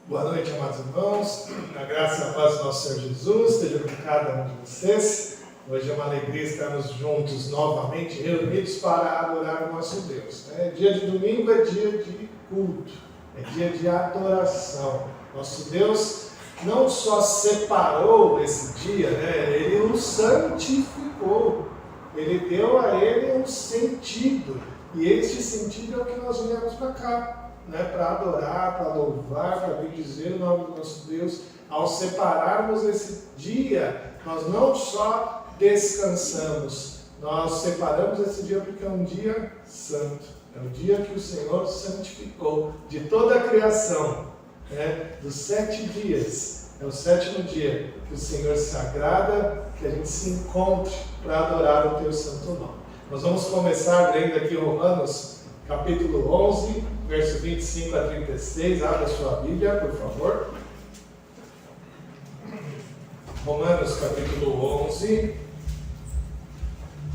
Boa noite, amados irmãos. A graça e a paz do nosso Senhor Jesus esteja com cada um de vocês. Hoje é uma alegria estarmos juntos novamente, reunidos para adorar o nosso Deus. Dia de domingo é dia de culto, é dia de adoração. Nosso Deus não só separou esse dia, Ele o santificou. Ele deu a ele um sentido. E este sentido é o que nós viemos para cá. Para adorar, para louvar, para bendizer o nome do nosso Deus. Ao separarmos esse dia, nós não só descansamos, nós separamos esse dia porque é um dia santo. É o dia que o Senhor santificou de toda a criação, dos 7 dias. É o 7º dia que o Senhor se agrada, que a gente se encontre para adorar o teu santo nome. Nós vamos começar lendo aqui Romanos, capítulo 11, verso 25 a 36. Abra a sua Bíblia, por favor. Romanos, capítulo 11.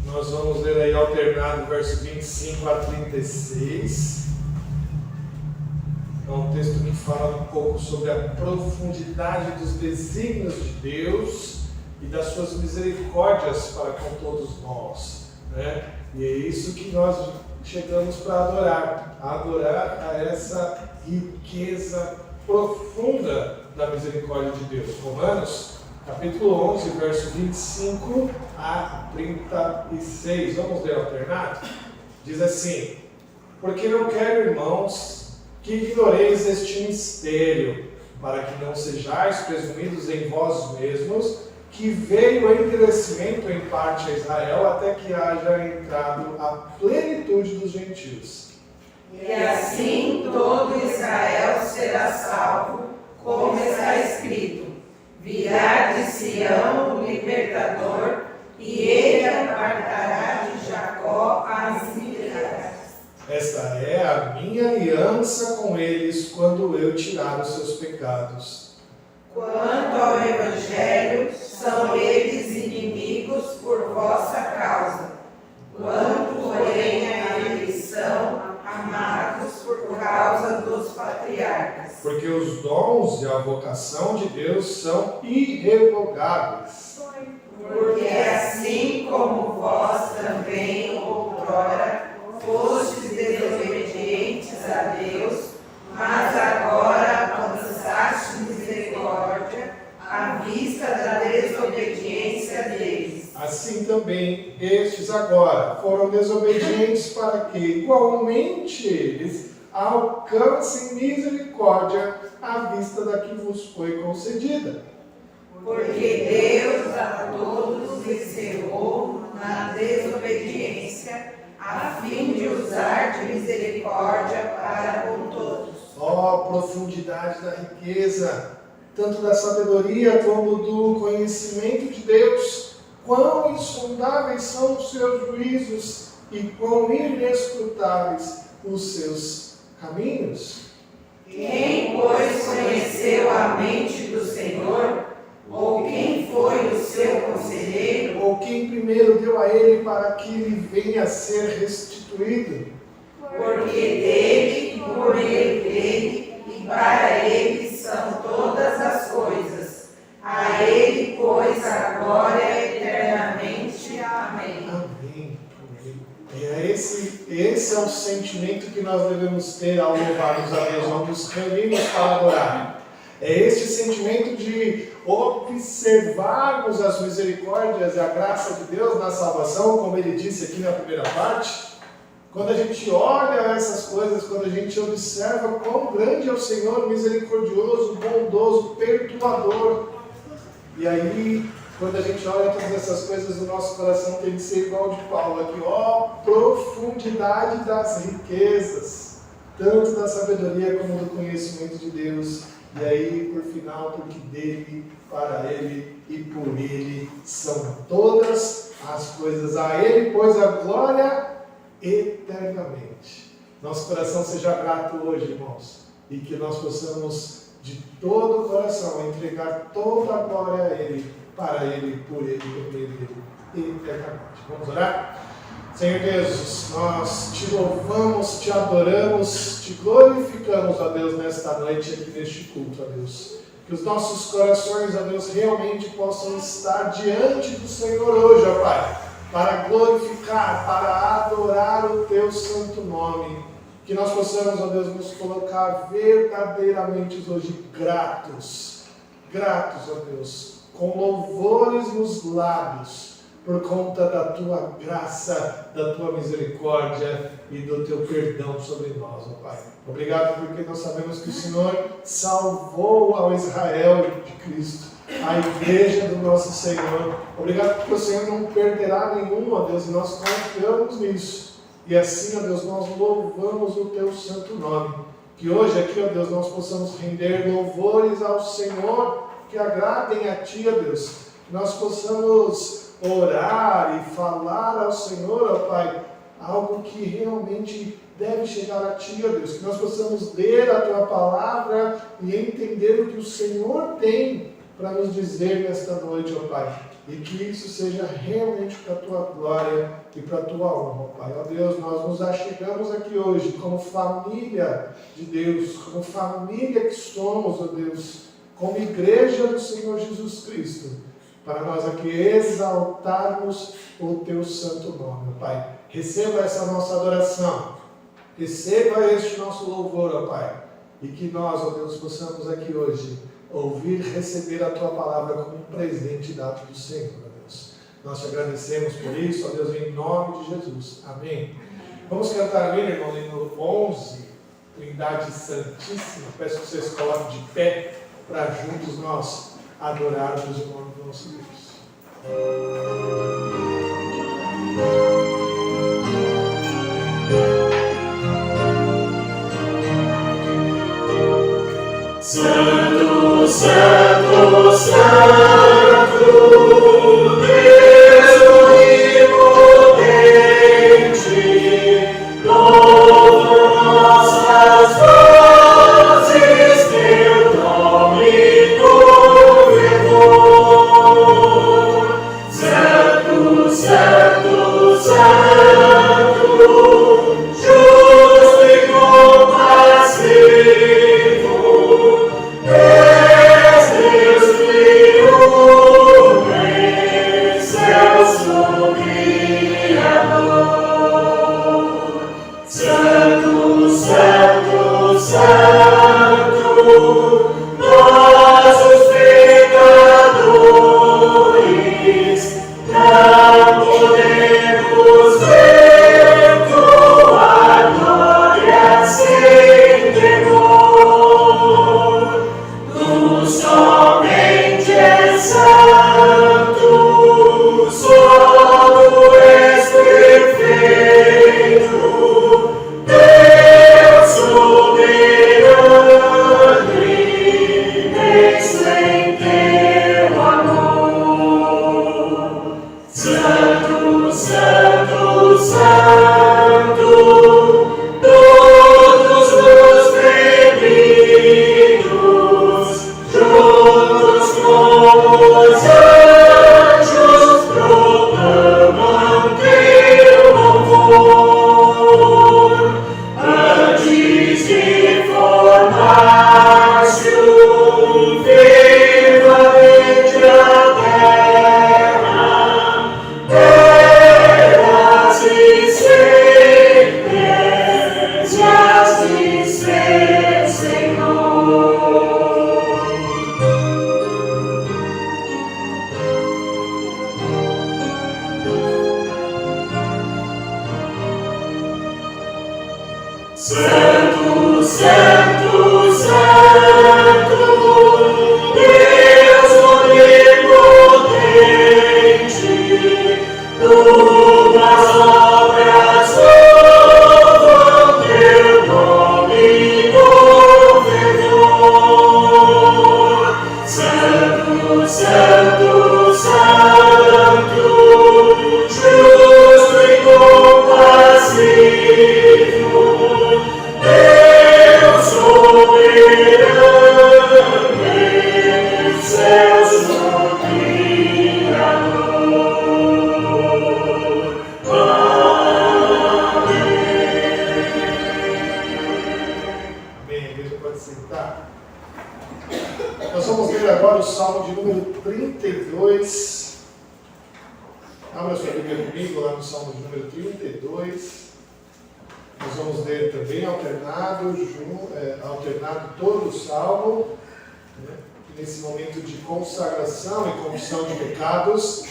Nós vamos ler aí alternado, verso 25 a 36. É um texto que fala um pouco sobre a profundidade dos desígnios de Deus e das suas misericórdias para com todos nós. E é isso que nós chegamos para adorar a essa riqueza profunda da misericórdia de Deus. Romanos, capítulo 11, verso 25 a 36. Vamos ler alternado? Diz assim: porque não quero, irmãos, que ignoreis este mistério, para que não sejais presumidos em vós mesmos, que veio o endurecimento em parte a Israel, até que haja entrado a plenitude dos gentios. E assim todo Israel será salvo, como está escrito: virá de Sião o libertador, e ele apartará de Jacó as iniquidades. Esta é a minha aliança com eles, quando eu tirar os seus pecados. Quanto ao Evangelho, são eles inimigos por vossa causa. Quanto, porém, a eles são amados por causa dos patriarcas. Porque os dons e a vocação de Deus são irrevogáveis. Porque assim como vós também outrora fostes desobedientes a Deus, mas agora alcançaste misericórdia à vista da desobediência deles. Assim também estes agora foram desobedientes, para que igualmente eles alcancem misericórdia à vista da que vos foi concedida. Porque Deus a todos encerrou na desobediência, a fim de usar de misericórdia para com todos. Profundidade da riqueza, tanto da sabedoria como do conhecimento de Deus. Quão insondáveis são os seus juízos e quão inescrutáveis os seus caminhos. Quem, pois, conheceu a mente do Senhor? Ou quem foi o seu conselheiro? Ou quem primeiro deu a ele para que lhe venha a ser restituído? Porque dele, por ele, dele e para ele são todas as coisas. A ele, pois, a glória eternamente. Amém. Amém. Esse é o sentimento que nós devemos ter ao louvarmos a Deus, ao nos reunirmos para adorar. É este sentimento de observarmos as misericórdias e a graça de Deus na salvação, como ele disse aqui na primeira parte. Quando a gente olha essas coisas, quando a gente observa quão grande é o Senhor, misericordioso, bondoso, perdoador. E aí, quando a gente olha todas essas coisas, o nosso coração tem que ser igual de Paulo aqui. Profundidade das riquezas, tanto da sabedoria como do conhecimento de Deus. E aí, por final, porque dele, para ele e por ele são todas as coisas. A ele, pois, a glória eternamente. Nosso coração seja grato hoje, irmãos, e que nós possamos de todo o coração entregar toda a glória a ele, para ele, por ele, eternamente. Vamos orar? Senhor Deus, nós te louvamos, te adoramos, te glorificamos aplicamos, ó Deus, nesta noite aqui neste culto, ó Deus. Que os nossos corações, ó Deus, realmente possam estar diante do Senhor hoje, ó Pai, para glorificar, para adorar o Teu santo nome. Que nós possamos, ó Deus, nos colocar verdadeiramente hoje gratos, ó Deus, com louvores nos lábios, por conta da Tua graça, da Tua misericórdia e do Teu perdão sobre nós, ó Pai. Obrigado porque nós sabemos que o Senhor salvou ao Israel de Cristo, a igreja do nosso Senhor. Obrigado porque o Senhor não perderá nenhum, ó Deus, e nós confiamos nisso. E assim, ó Deus, nós louvamos o Teu santo nome. Que hoje aqui, ó Deus, nós possamos render louvores ao Senhor que agradem a Ti, ó Deus. Que nós possamos orar e falar ao Senhor, ó Pai, algo que realmente deve chegar a Ti, ó Deus. Que nós possamos ler a Tua palavra e entender o que o Senhor tem para nos dizer nesta noite, ó Pai. E que isso seja realmente para a Tua glória e para a Tua honra, ó Pai. Ó Deus, nós nos achegamos aqui hoje como família de Deus, como família que somos, ó Deus, como igreja do Senhor Jesus Cristo, para nós aqui exaltarmos o Teu santo nome, ó Pai. Receba essa nossa adoração, receba este nosso louvor, ó Pai, e que nós, ó Deus, possamos aqui hoje ouvir, receber a Tua palavra como um presente dado do Senhor, ó Deus. Nós te agradecemos por isso, ó Deus, em nome de Jesus. Amém. Vamos cantar ali, irmão, no 11, Trindade Santíssima. Peço que vocês coloquem de pé para juntos nós adorarmos o nome do nosso Deus. Santo, Santo, Santo, Deus onipotente, louvam nossas vozes teu nome corredor. Santo, Santo, Santo, justo e compassivo, Deus triunfa, excelso Criador. Santo, Santo, Santo, nós os pecadores não podemos ver tua glória sem temor. Tu somente és santo, só tu és perfeito, Deus soberano, imenso em teu amor. Santo, Santo, Santo, todos nos reunidos, juntos como os anjos, proclamam teu louvor. Antes de formar-se firmamente a terra, eras e sempre has de ser, Senhor. Santo, Santo, Santo, Deus onipotente, tuas obras louvam teu nome corredor. Santo, Santo, Santo, justo e compassivo, Deus soberano, excelso Criador. o Salmo de número 32. Abra sua Bíblia comigo lá no Salmo de número 32. Nós vamos ler também alternado todo o Salmo, né? Nesse momento de consagração e confissão de pecados,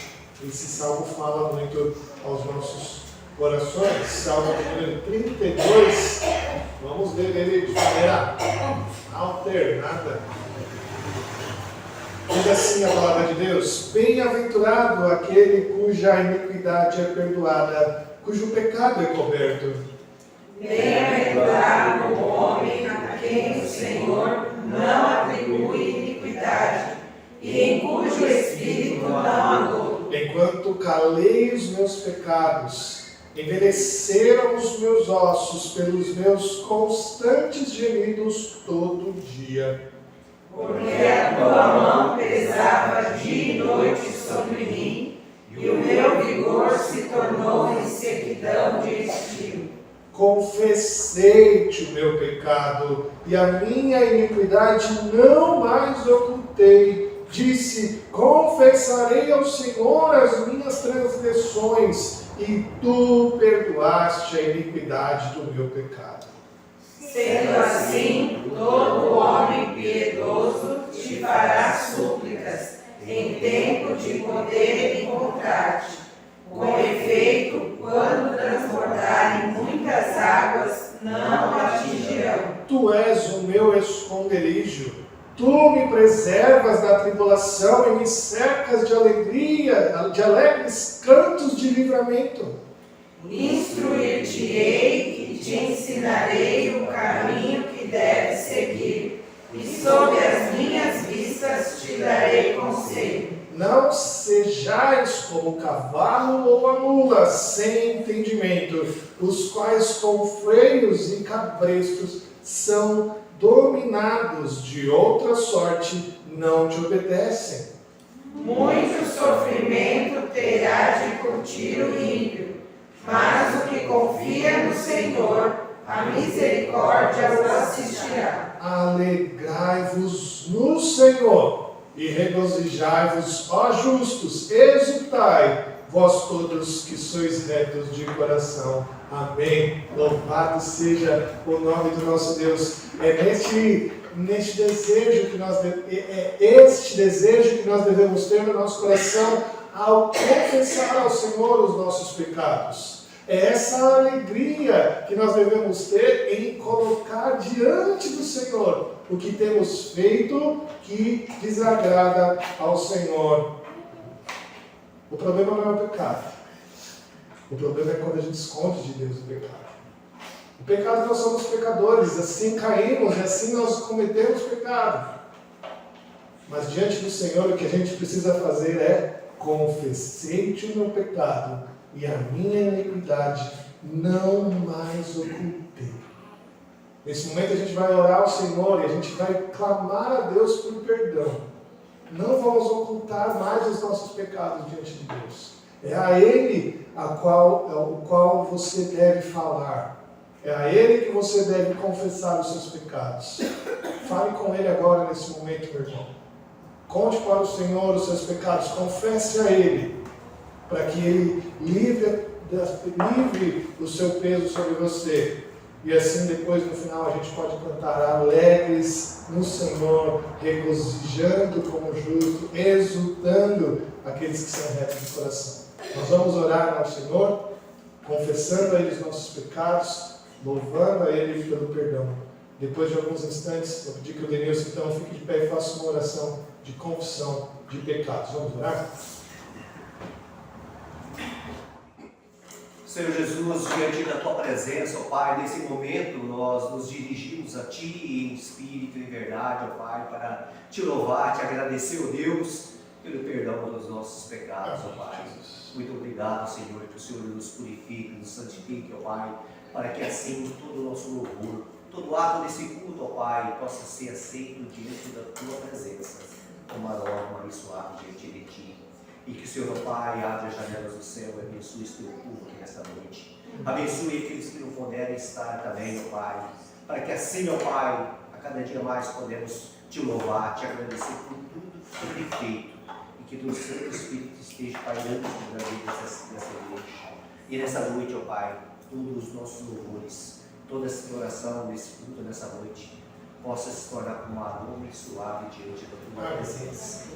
esse Salmo fala muito aos nossos corações. Salmo de número 32, vamos ler ele de maneira alternada. Diz assim a palavra de Deus: bem-aventurado aquele cuja iniquidade é perdoada, cujo pecado é coberto. Bem-aventurado o homem a quem o Senhor não atribui iniquidade e em cujo espírito não há dor. Enquanto calei os meus pecados, envelheceram os meus ossos pelos meus constantes gemidos todo dia. Porque a tua mão pesava dia e noite sobre mim, e o meu vigor se tornou em sequidão de estio. Confessei-te o meu pecado, e a minha iniquidade não mais ocultei. Disse: confessarei ao Senhor as minhas transgressões, e tu perdoaste a iniquidade do meu pecado. Sendo assim, todo homem piedoso te fará súplicas, em tempo de poder encontrar-te. Com efeito, quando transbordarem muitas águas, não atingirão. Tu és o meu esconderijo, tu me preservas da tribulação e me cercas de alegria, de alegres cantos de livramento. Instruir-te-ei e te ensinarei o caminho que deves seguir, e sob as minhas vistas te darei conselho. Não sejais como o cavalo ou a mula, sem entendimento, os quais com freios e cabrestos são dominados, de outra sorte não te obedecem. Muito sofrimento terá de curtir o ímpio, mas o que confia no Senhor, a misericórdia o assistirá. Alegrai-vos no Senhor e regozijai-vos, ó justos, exultai, vós todos que sois retos de coração. Amém. Louvado seja o nome do nosso Deus. É neste desejo que este desejo que nós devemos ter no nosso coração ao confessar ao Senhor os nossos pecados. É essa alegria que nós devemos ter em colocar diante do Senhor o que temos feito que desagrada ao Senhor. O problema não é o pecado. O problema é quando a gente esconde de Deus o pecado. O pecado, nós somos pecadores, assim caímos, assim nós cometemos pecado. Mas diante do Senhor o que a gente precisa fazer é: confessei-te o meu pecado e a minha iniquidade não mais ocultei. Nesse momento a gente vai orar ao Senhor e a gente vai clamar a Deus por perdão. Não vamos ocultar mais os nossos pecados diante de Deus. É a Ele o qual você deve falar. É a Ele que você deve confessar os seus pecados. Fale com Ele agora nesse momento, meu irmão. Conte para o Senhor os seus pecados. Confesse a Ele, para que Ele livre o seu peso sobre você. E assim depois no final a gente pode cantar alegres no Senhor, regozijando como justo, exultando aqueles que são retos de coração. Nós vamos orar ao Senhor, confessando a Ele os nossos pecados, louvando a Ele pelo perdão. Depois de alguns instantes, vou pedir que o Denilson então fique de pé e faça uma oração de confissão de pecados. Vamos orar? Senhor Jesus, diante da Tua presença, ó Pai, nesse momento nós nos dirigimos a Ti em espírito e em verdade, ó Pai, para Te louvar, Te agradecer, ó Deus, pelo perdão dos nossos pecados, ó Pai. Muito obrigado, Senhor, que o Senhor nos purifique, nos santifique, ó Pai, para que assim todo o nosso louvor, todo ato desse culto, ó Pai, possa ser aceito diante da Tua presença, como aroma e suave diante de Ti. E que o Senhor, ó Pai, abra as janelas do céu e abençoe esse Teu povo aqui nesta noite. Abençoe aqueles que não puderem estar também, ó Pai, para que assim, ó Pai, a cada dia mais podemos Te louvar, Te agradecer por tudo seja feito e que teu Santo Espírito esteja pairando sobre a vida dessa igreja. E nessa noite, ó Pai, todos os nossos louvores, toda essa oração, esse culto nessa noite, possa se tornar como um aroma suave diante da tua presença.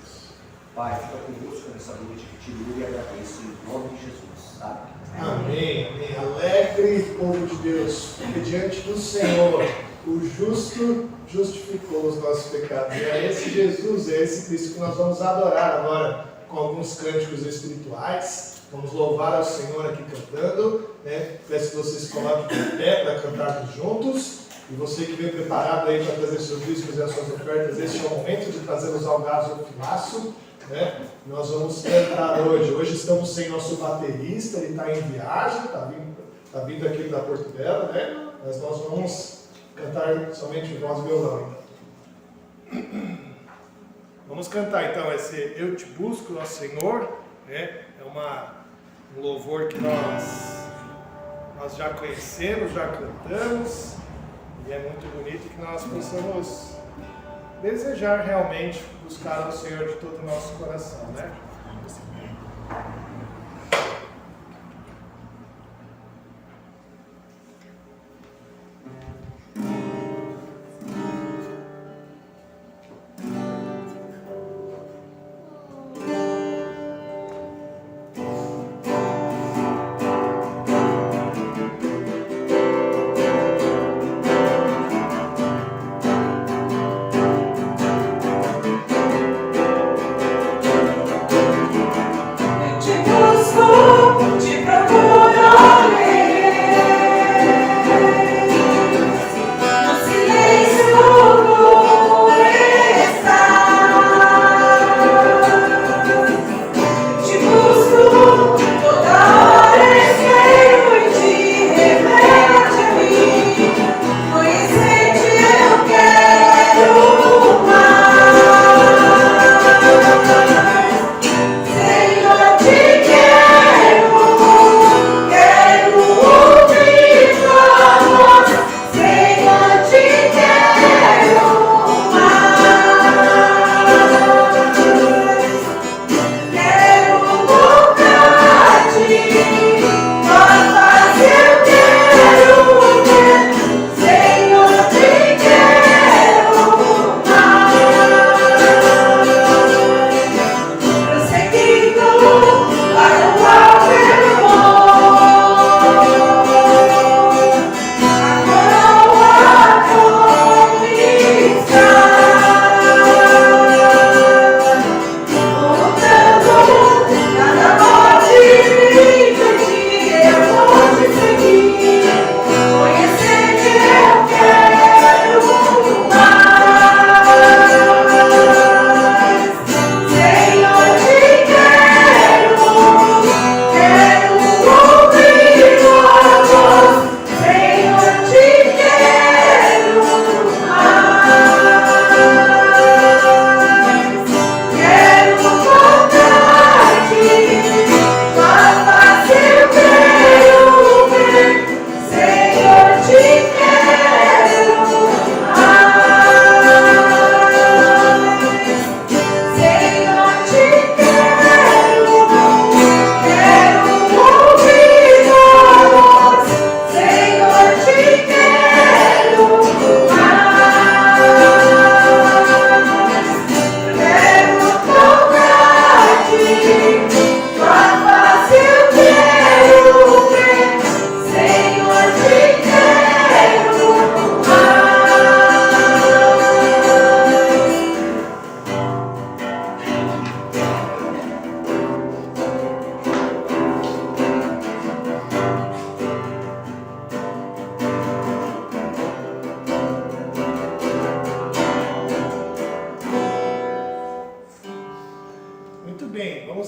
Pai, fica conosco nessa noite, que te louvo e agradeço em nome de Jesus. Tá? Amém, amém. Alegre, povo de Deus, porque diante do Senhor, o justo justificou os nossos pecados. E é esse Jesus, é esse Cristo que nós vamos adorar agora com alguns cânticos espirituais. Vamos louvar ao Senhor aqui cantando, né? Peço que vocês coloquem de pé para cantarmos juntos. E você que vem preparado aí para trazer seus discos e as suas ofertas, este é o momento de trazer os algaços ao filaço, né? Nós vamos cantar hoje. Hoje estamos sem nosso baterista, ele está em viagem, está vindo aqui da Porto Belo, né? Mas nós vamos cantar somente voz e violão. Então. Vamos cantar então esse Eu Te Busco, ó Senhor, né? É um louvor que nós já conhecemos, já cantamos, e é muito bonito que nós possamos desejar realmente buscar ao Senhor de todo o nosso coração, né?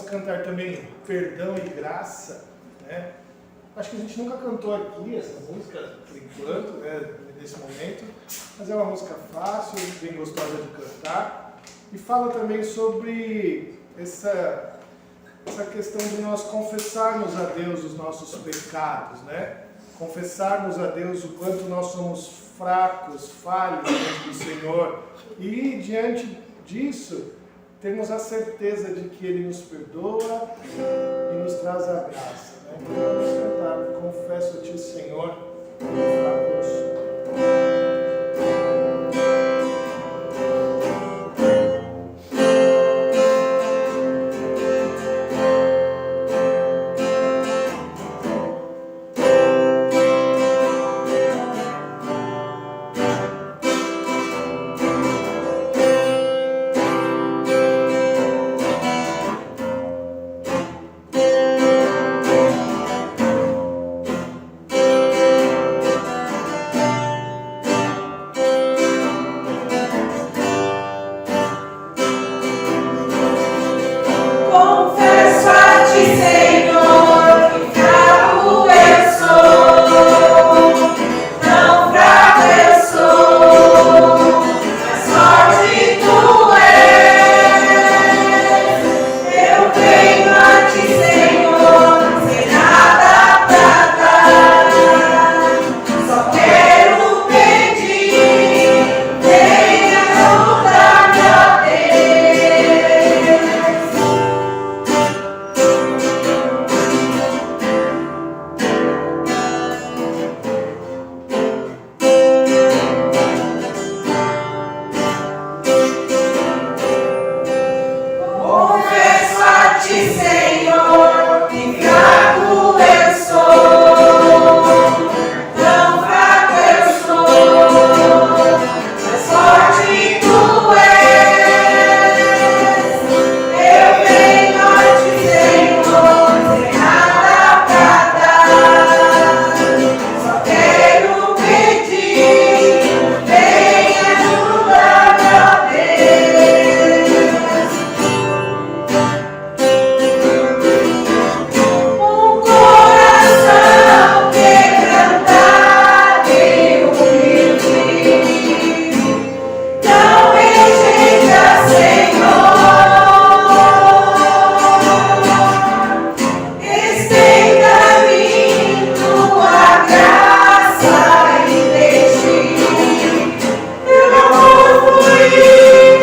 cantar também Perdão e Graça, né? Acho que a gente nunca cantou aqui essa música, por enquanto, né, nesse momento, mas é uma música fácil, bem gostosa de cantar, e fala também sobre essa questão de nós confessarmos a Deus os nossos pecados, né? Confessarmos a Deus o quanto nós somos fracos, falhos diante do Senhor, e diante disso, temos a certeza de que Ele nos perdoa e nos traz a graça. Né? Então vamos cantar, confesso-te, Senhor, fraco eu sou. Confesso a ti, Senhor, que fraco eu sou, tão fraco eu sou, mas forte tu és. Eu venho a ti, Senhor, sem nada pra dar, só quero pedir, vem ajudar-me, ó Confesso a ti, Senhor, que fraco eu sou, tão fraco eu sou, mas forte tu és. Eu venho a ti, Senhor, sem nada pra dar, só quero pedir, vem ajudar-me, ó Deus. Um coração quebrantado e humilde, não rejeita, Senhor. Estenda-me tua graça e deixe teu amor fluir,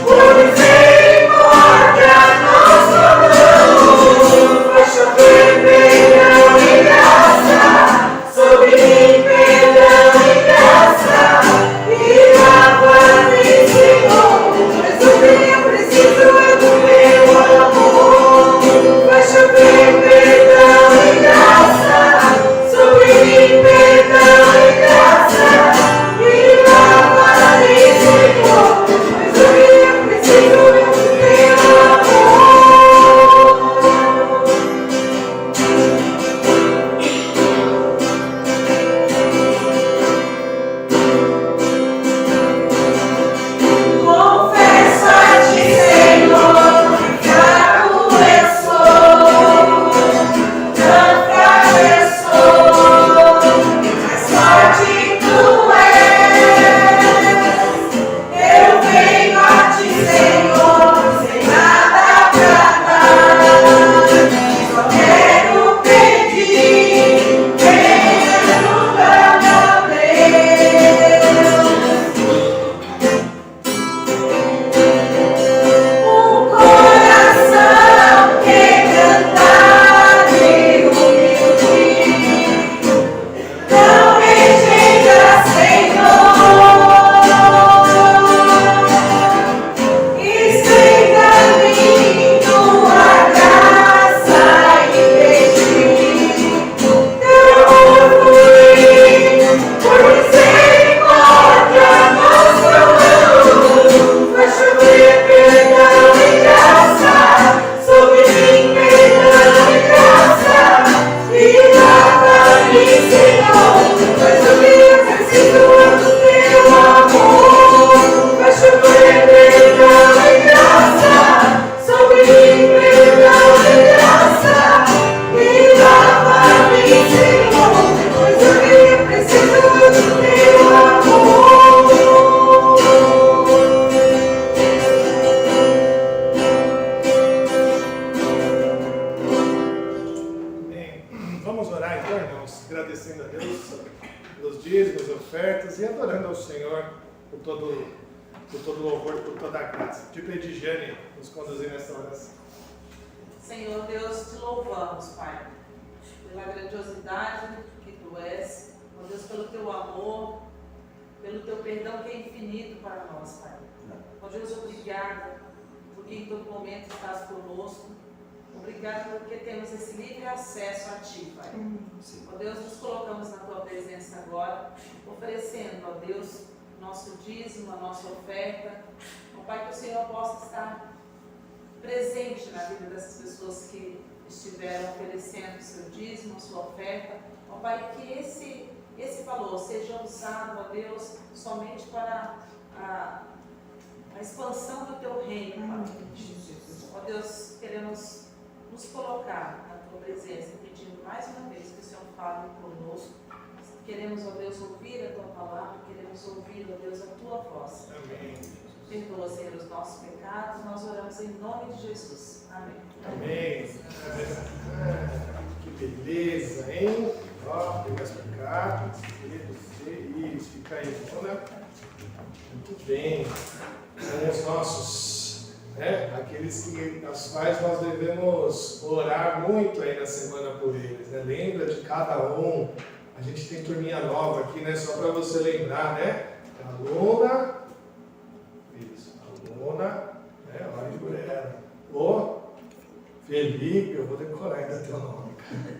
por misericórdia nossa mão. Vai chover perdão e graça, sobre mim perdão e graça, e lava-me, Senhor, mas o que eu preciso é do meu amor. Vai chover perdão e graça, sobre mim perdão e graça, e lava-me, Senhor, mas o que eu preciso é do teu Confesso a ti, Senhor, que fraco eu sou, tão fraco eu sou, mas forte tu és. Eu venho a ti, Senhor, sem nada pra dar, só quero pedir, vem ajudar-me, ó Deus. Um coração quebrantado e humilde, não rejeita, Senhor. Estenda-me tua graça e deixe teu amor fluir, por misericórdia nossa mão. Vai chover perdão e graça, sobre mim perdão e graça, e lava-me, Senhor, mas o que eu preciso é do teu amor. Vai chover perdão e graça, sobre mim perdão e graça, e lava-me, Senhor, mas o que eu preciso é do teu amor. Amém. Vamos orar então, irmãos, agradecendo a Deus pelos dízimos, ofertas e adorando ao Senhor por todo por todo o louvor e por toda a graça. Te pedi, Jane, nos conduzir nessa oração. Senhor Deus, te louvamos, Pai, pela grandiosidade que Tu és, ó Deus, pelo Teu amor, pelo Teu perdão que é infinito para nós, Pai. Ó Deus, obrigada, porque em todo momento estás conosco. Obrigada porque temos esse livre acesso a Ti, Pai. Ó Deus, nos colocamos na Tua presença agora, oferecendo, ó Deus, nosso dízimo, a nossa oferta. Ó Pai, que o Senhor possa estar presente na vida dessas pessoas que estiveram oferecendo o seu dízimo, a sua oferta. Ó Pai, que esse valor seja usado, ó Deus, somente para a expansão do Teu reino, Pai. Ó Deus, queremos nos colocar na Tua presença, pedindo mais uma vez que o Senhor fale conosco. Queremos, ó Deus, ouvir a Tua palavra, queremos ouvir, ó Deus, a Tua voz. Amém. Perdoa, Senhor, os nossos pecados, nós oramos em nome de Jesus. Amém. Amém. Que beleza, hein? Ó, pegar pra cá. Isso, fica aí, né? Muito bem. São os nossos, né? Aqueles aos quais nós devemos orar muito aí na semana por eles, né? Lembra de cada um. A gente tem turminha nova aqui, né? Só para você lembrar, né? Aluna, isso, aluna, né? Olha por ela. O Felipe, eu vou decorar ainda teu nome, cara.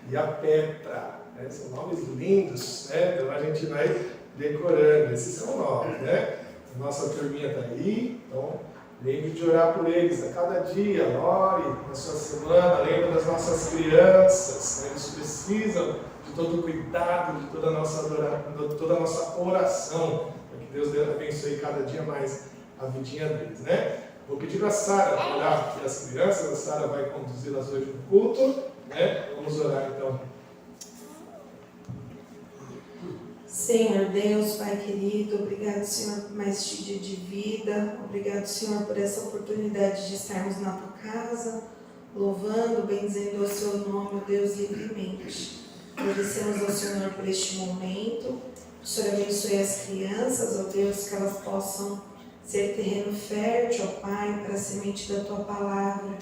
E a Petra, né? São nomes lindos, né? Então a gente vai decorando. Esses são novos, né? A nossa turminha está aí, então lembre de orar por eles a cada dia. Ore na sua semana, lembre das nossas crianças, né? Eles precisam de todo o cuidado, de toda a nossa oração, para que Deus abençoe cada dia mais a vidinha deles, né? Vou pedir para a Sara orar pelas crianças, a Sara vai conduzi-las hoje no culto, né? Vamos orar então. Senhor Deus, Pai querido, obrigado, Senhor, por mais este dia de vida. Obrigado, Senhor, por essa oportunidade de estarmos na Tua casa, louvando, bendizendo o Seu nome, ó Deus, livremente. Agradecemos ao Senhor por este momento. O Senhor abençoe as crianças, ó Deus, que elas possam ser terreno fértil, ó Pai, para a semente da Tua palavra,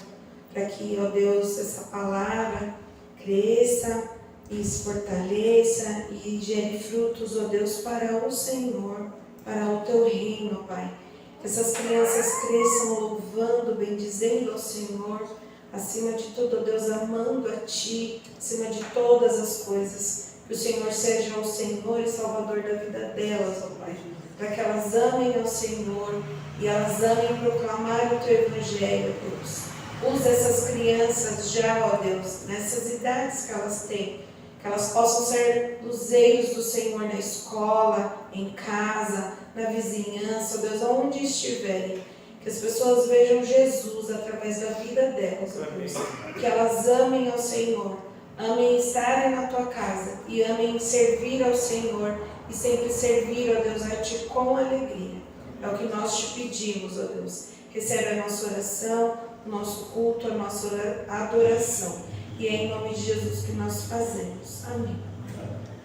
para que, ó Deus, essa palavra cresça e se fortaleça e gere frutos, ó Deus, para o Senhor, para o Teu reino, ó Pai. Que essas crianças cresçam louvando, bendizendo ao Senhor, acima de tudo, ó Deus, amando a Ti, acima de todas as coisas. Que o Senhor seja o Senhor e Salvador da vida delas, ó Pai. Para que elas amem ao Senhor e elas amem proclamar o Teu Evangelho, Deus. Usa essas crianças já, ó Deus, nessas idades que elas têm, que elas possam ser luzeiros do Senhor na escola, em casa, na vizinhança, ó Deus, aonde estiverem. Que as pessoas vejam Jesus através da vida delas, ó Deus. Que elas amem ao Senhor, amem estarem na Tua casa e amem servir ao Senhor e sempre servir, ó Deus, a Ti com alegria. É o que nós Te pedimos, ó Deus. Recebe a nossa oração, o nosso culto, a nossa adoração. E é em nome de Jesus que nós fazemos. Amém.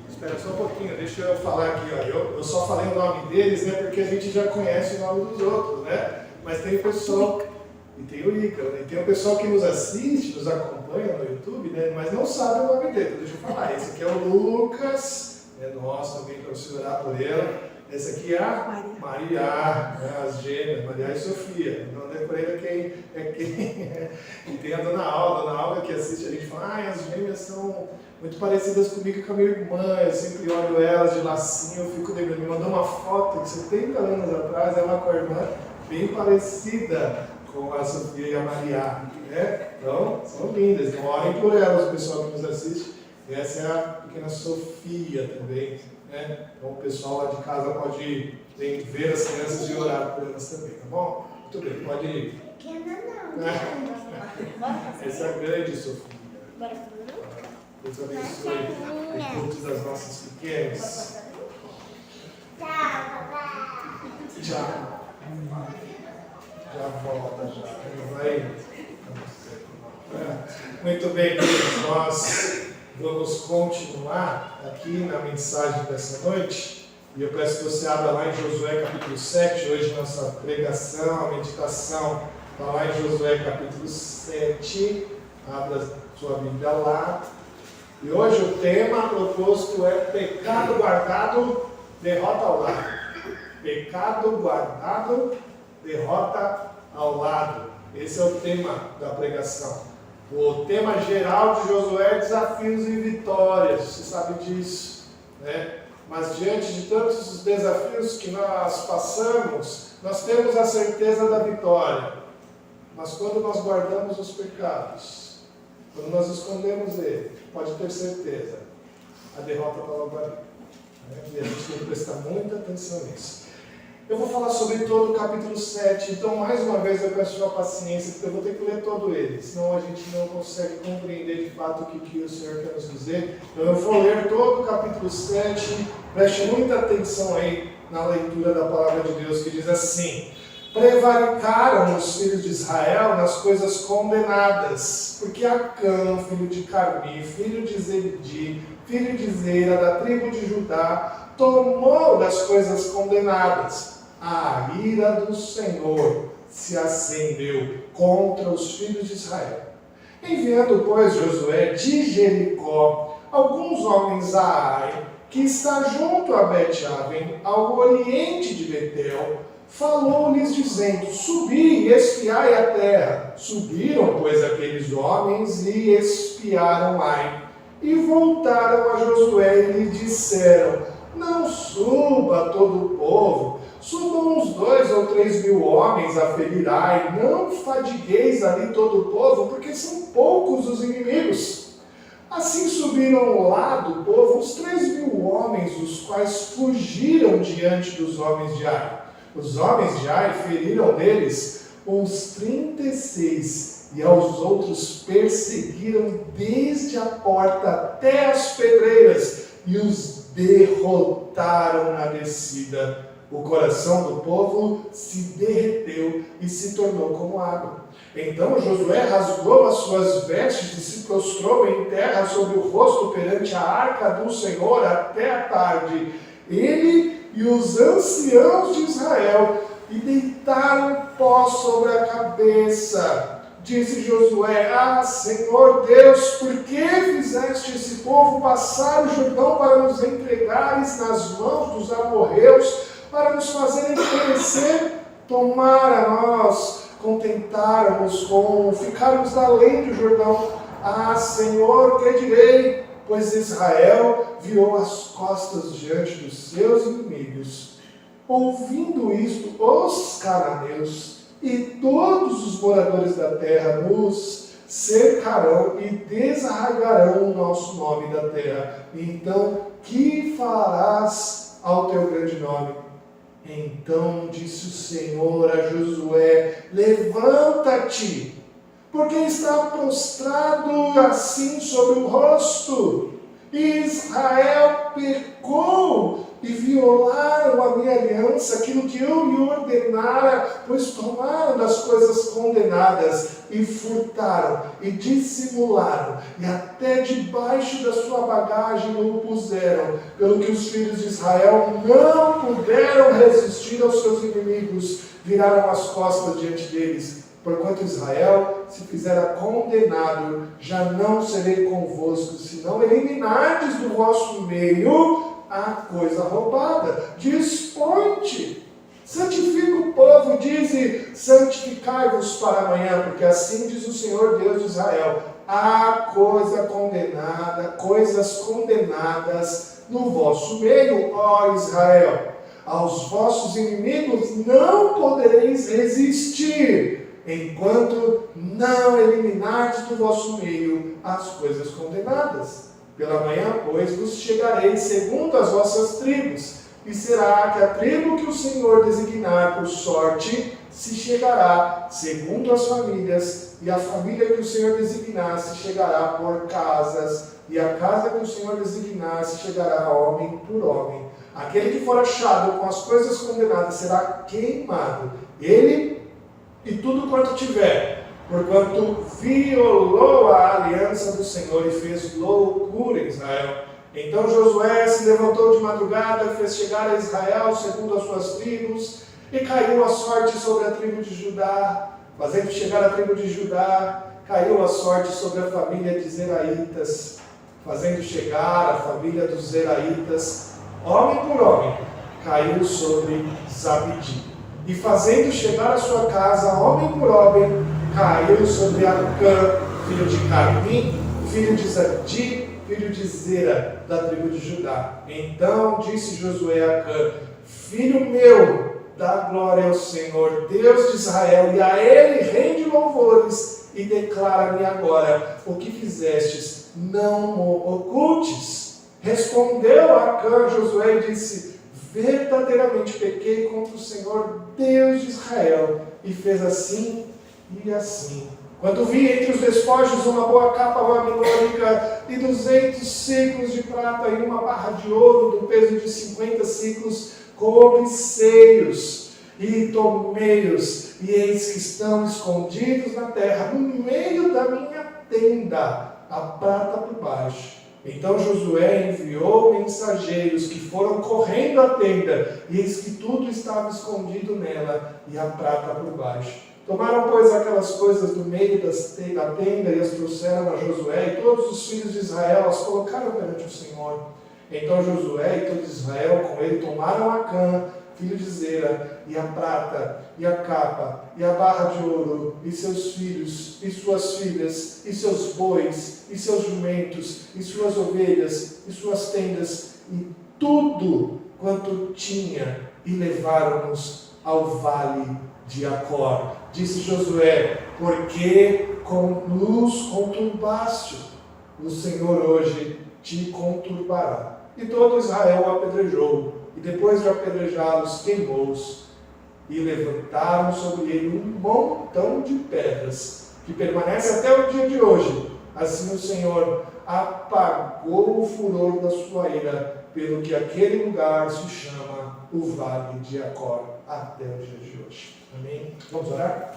Espera só um pouquinho, deixa eu falar aqui, ó. Eu só falei o nome deles, né? Porque a gente já conhece o nome dos outros, né? Mas tem o pessoal, e tem o Ícaro, né? E tem o pessoal que nos assiste, nos acompanha no YouTube, né? Mas não sabe o nome dele. Deixa eu falar. Esse aqui é o Lucas, é nosso também para você orar por ela. Essa aqui é a Maria, né, as gêmeas, Maria e Sofia. Não decorei quem e tem a Dona Alda que assiste a gente fala, as gêmeas são muito parecidas comigo e com a minha irmã, eu sempre olho elas de lacinho, eu fico lembrando, me mandou uma foto de 70 anos atrás, ela com a irmã, bem parecida com a Sofia e a Maria, né? Então, são lindas, então orem por elas, o pessoal que nos assiste. Essa é a pequena Sofia também. Né? Então o pessoal lá de casa pode ver as crianças e orar por elas também, tá bom? Muito bem, pode ir. Essa é a grande Sofia. Deus abençoe o culto das nossas pequenas. Tchau. Já volta, já. Vai. Muito bem, queridos, nós vamos continuar aqui na mensagem dessa noite E eu peço que você abra lá em Josué capítulo 7, hoje nossa pregação, a meditação está lá em Josué capítulo 7, abra sua Bíblia lá. E hoje o tema proposto é pecado guardado, derrota ao lado. Pecado guardado, derrota ao lado. Esse é o tema da pregação. O tema geral de Josué é desafios e vitórias, você sabe disso, né? Mas diante de tantos os desafios que nós passamos, nós temos a certeza da vitória. Mas quando nós guardamos os pecados, quando nós escondemos ele, pode ter certeza, a derrota está logo ali. E a gente tem que prestar muita atenção nisso. Eu vou falar sobre todo o capítulo 7, então mais uma vez eu peço sua paciência, porque eu vou ter que ler todo ele, senão a gente não consegue compreender de fato o que o Senhor quer nos dizer. Então eu vou ler todo o capítulo 7, preste muita atenção aí na leitura da palavra de Deus, que diz assim: prevaricaram os filhos de Israel nas coisas condenadas, porque Acã, filho de Carmi, filho de Zebedi, filho de Zera, da tribo de Judá, tomou das coisas condenadas. A ira do Senhor se acendeu contra os filhos de Israel. Enviando, pois, Josué de Jericó alguns homens a Ai, que está junto a Bet-Aven, ao oriente de Betel, falou-lhes dizendo: subi e espiai a terra. Subiram, pois, aqueles homens e espiaram Ai. E voltaram a Josué e lhe disseram: não suba todo o povo, subam uns 2 ou 3 mil homens a ferir Ai, não fadigueis ali todo o povo, porque são poucos os inimigos. Assim subiram lá do povo os 3.000 homens, os quais fugiram diante dos homens de Ai. Os homens de Ai feriram deles uns 36, e aos outros perseguiram desde a porta até as pedreiras, e os derrotaram na descida. O coração do povo se derreteu e se tornou como água. Então Josué rasgou as suas vestes e se prostrou em terra sobre o rosto perante a arca do Senhor até a tarde. Ele e os anciãos de Israel, e deitaram pó sobre a cabeça. Disse Josué: ah, Senhor Deus, por que fizeste esse povo passar o Jordão para nos entregares nas mãos dos amorreus, para nos fazerem perecer? Tomara nós contentarmos com ficarmos além do Jordão. Ah, Senhor, que direi? Pois Israel virou as costas diante dos seus inimigos. Ouvindo isto, os cananeus e todos os moradores da terra nos cercarão e desarraigarão o nosso nome da terra. Então, que farás ao teu grande nome? Então disse o Senhor a Josué: levanta-te, porque está prostrado assim sobre o rosto. Israel pecou e violaram a minha aliança, aquilo que eu lhe ordenara, pois tomaram das coisas condenadas e furtaram e dissimularam, e até debaixo da sua bagagem o puseram, pelo que os filhos de Israel não puderam resistir aos seus inimigos, viraram as costas diante deles. Porquanto Israel se fizera condenado, já não serei convosco, se não eliminardes do vosso meio a coisa roubada. Dispõe-te, santifica o povo, dize: santificai-vos para amanhã, porque assim diz o Senhor Deus de Israel: há coisas condenadas no vosso meio, ó Israel. Aos vossos inimigos não podereis resistir, enquanto não eliminardes do vosso meio as coisas condenadas. Pela manhã, pois, vos chegarei segundo as vossas tribos, e será que a tribo que o Senhor designar por sorte se chegará segundo as famílias, e a família que o Senhor designar se chegará por casas, e a casa que o Senhor designar se chegará homem por homem. Aquele que for achado com as coisas condenadas será queimado, ele e tudo quanto tiver, porquanto violou a aliança do Senhor e fez loucura em Israel. Então Josué se levantou de madrugada e fez chegar a Israel segundo as suas tribos, e caiu a sorte sobre a tribo de Judá. Fazendo chegar a tribo de Judá, caiu a sorte sobre a família de Zeraitas. Fazendo chegar a família dos Zeraitas, homem por homem, caiu sobre Zabdi. E fazendo chegar a sua casa, homem por homem, caiu sobre Acã, filho de Carmim, filho de Zabdi, filho de Zera, da tribo de Judá. Então disse Josué a Acã: filho meu, dá glória ao Senhor, Deus de Israel, e a Ele rende louvores, e declara-me agora o que fizestes, não o ocultes. Respondeu Acã Josué e disse: verdadeiramente pequei contra o Senhor, Deus de Israel, e fez assim e assim. Quando vi entre os despojos uma boa capa babilônica e 200 ciclos de prata e uma barra de ouro do peso de 50 ciclos, cobiceiros e tomei-os, e eis que estão escondidos na terra, no meio da minha tenda, a prata por baixo. Então Josué enviou mensageiros que foram correndo à tenda, e eis que tudo estava escondido nela, e a prata por baixo. Tomaram, pois, aquelas coisas do meio da tenda e as trouxeram a Josué, e todos os filhos de Israel as colocaram perante o Senhor. Então Josué e todo Israel com ele tomaram Acã, filho de Zera, e a prata, e a capa, e a barra de ouro, e seus filhos, e suas filhas, e seus bois, e seus jumentos, e suas ovelhas, e suas tendas, e tudo quanto tinha, e levaram-nos ao vale de Acor. Disse Josué: porque nos conturbaste, o Senhor hoje te conturbará. E todo Israel o apedrejou, e depois de apedrejá-los, queimou-os, e levantaram sobre ele um montão de pedras, que permanece até o dia de hoje. Assim o Senhor apagou o furor da sua ira, pelo que aquele lugar se chama o Vale de Acor, até o dia de hoje. Amém? Vamos orar?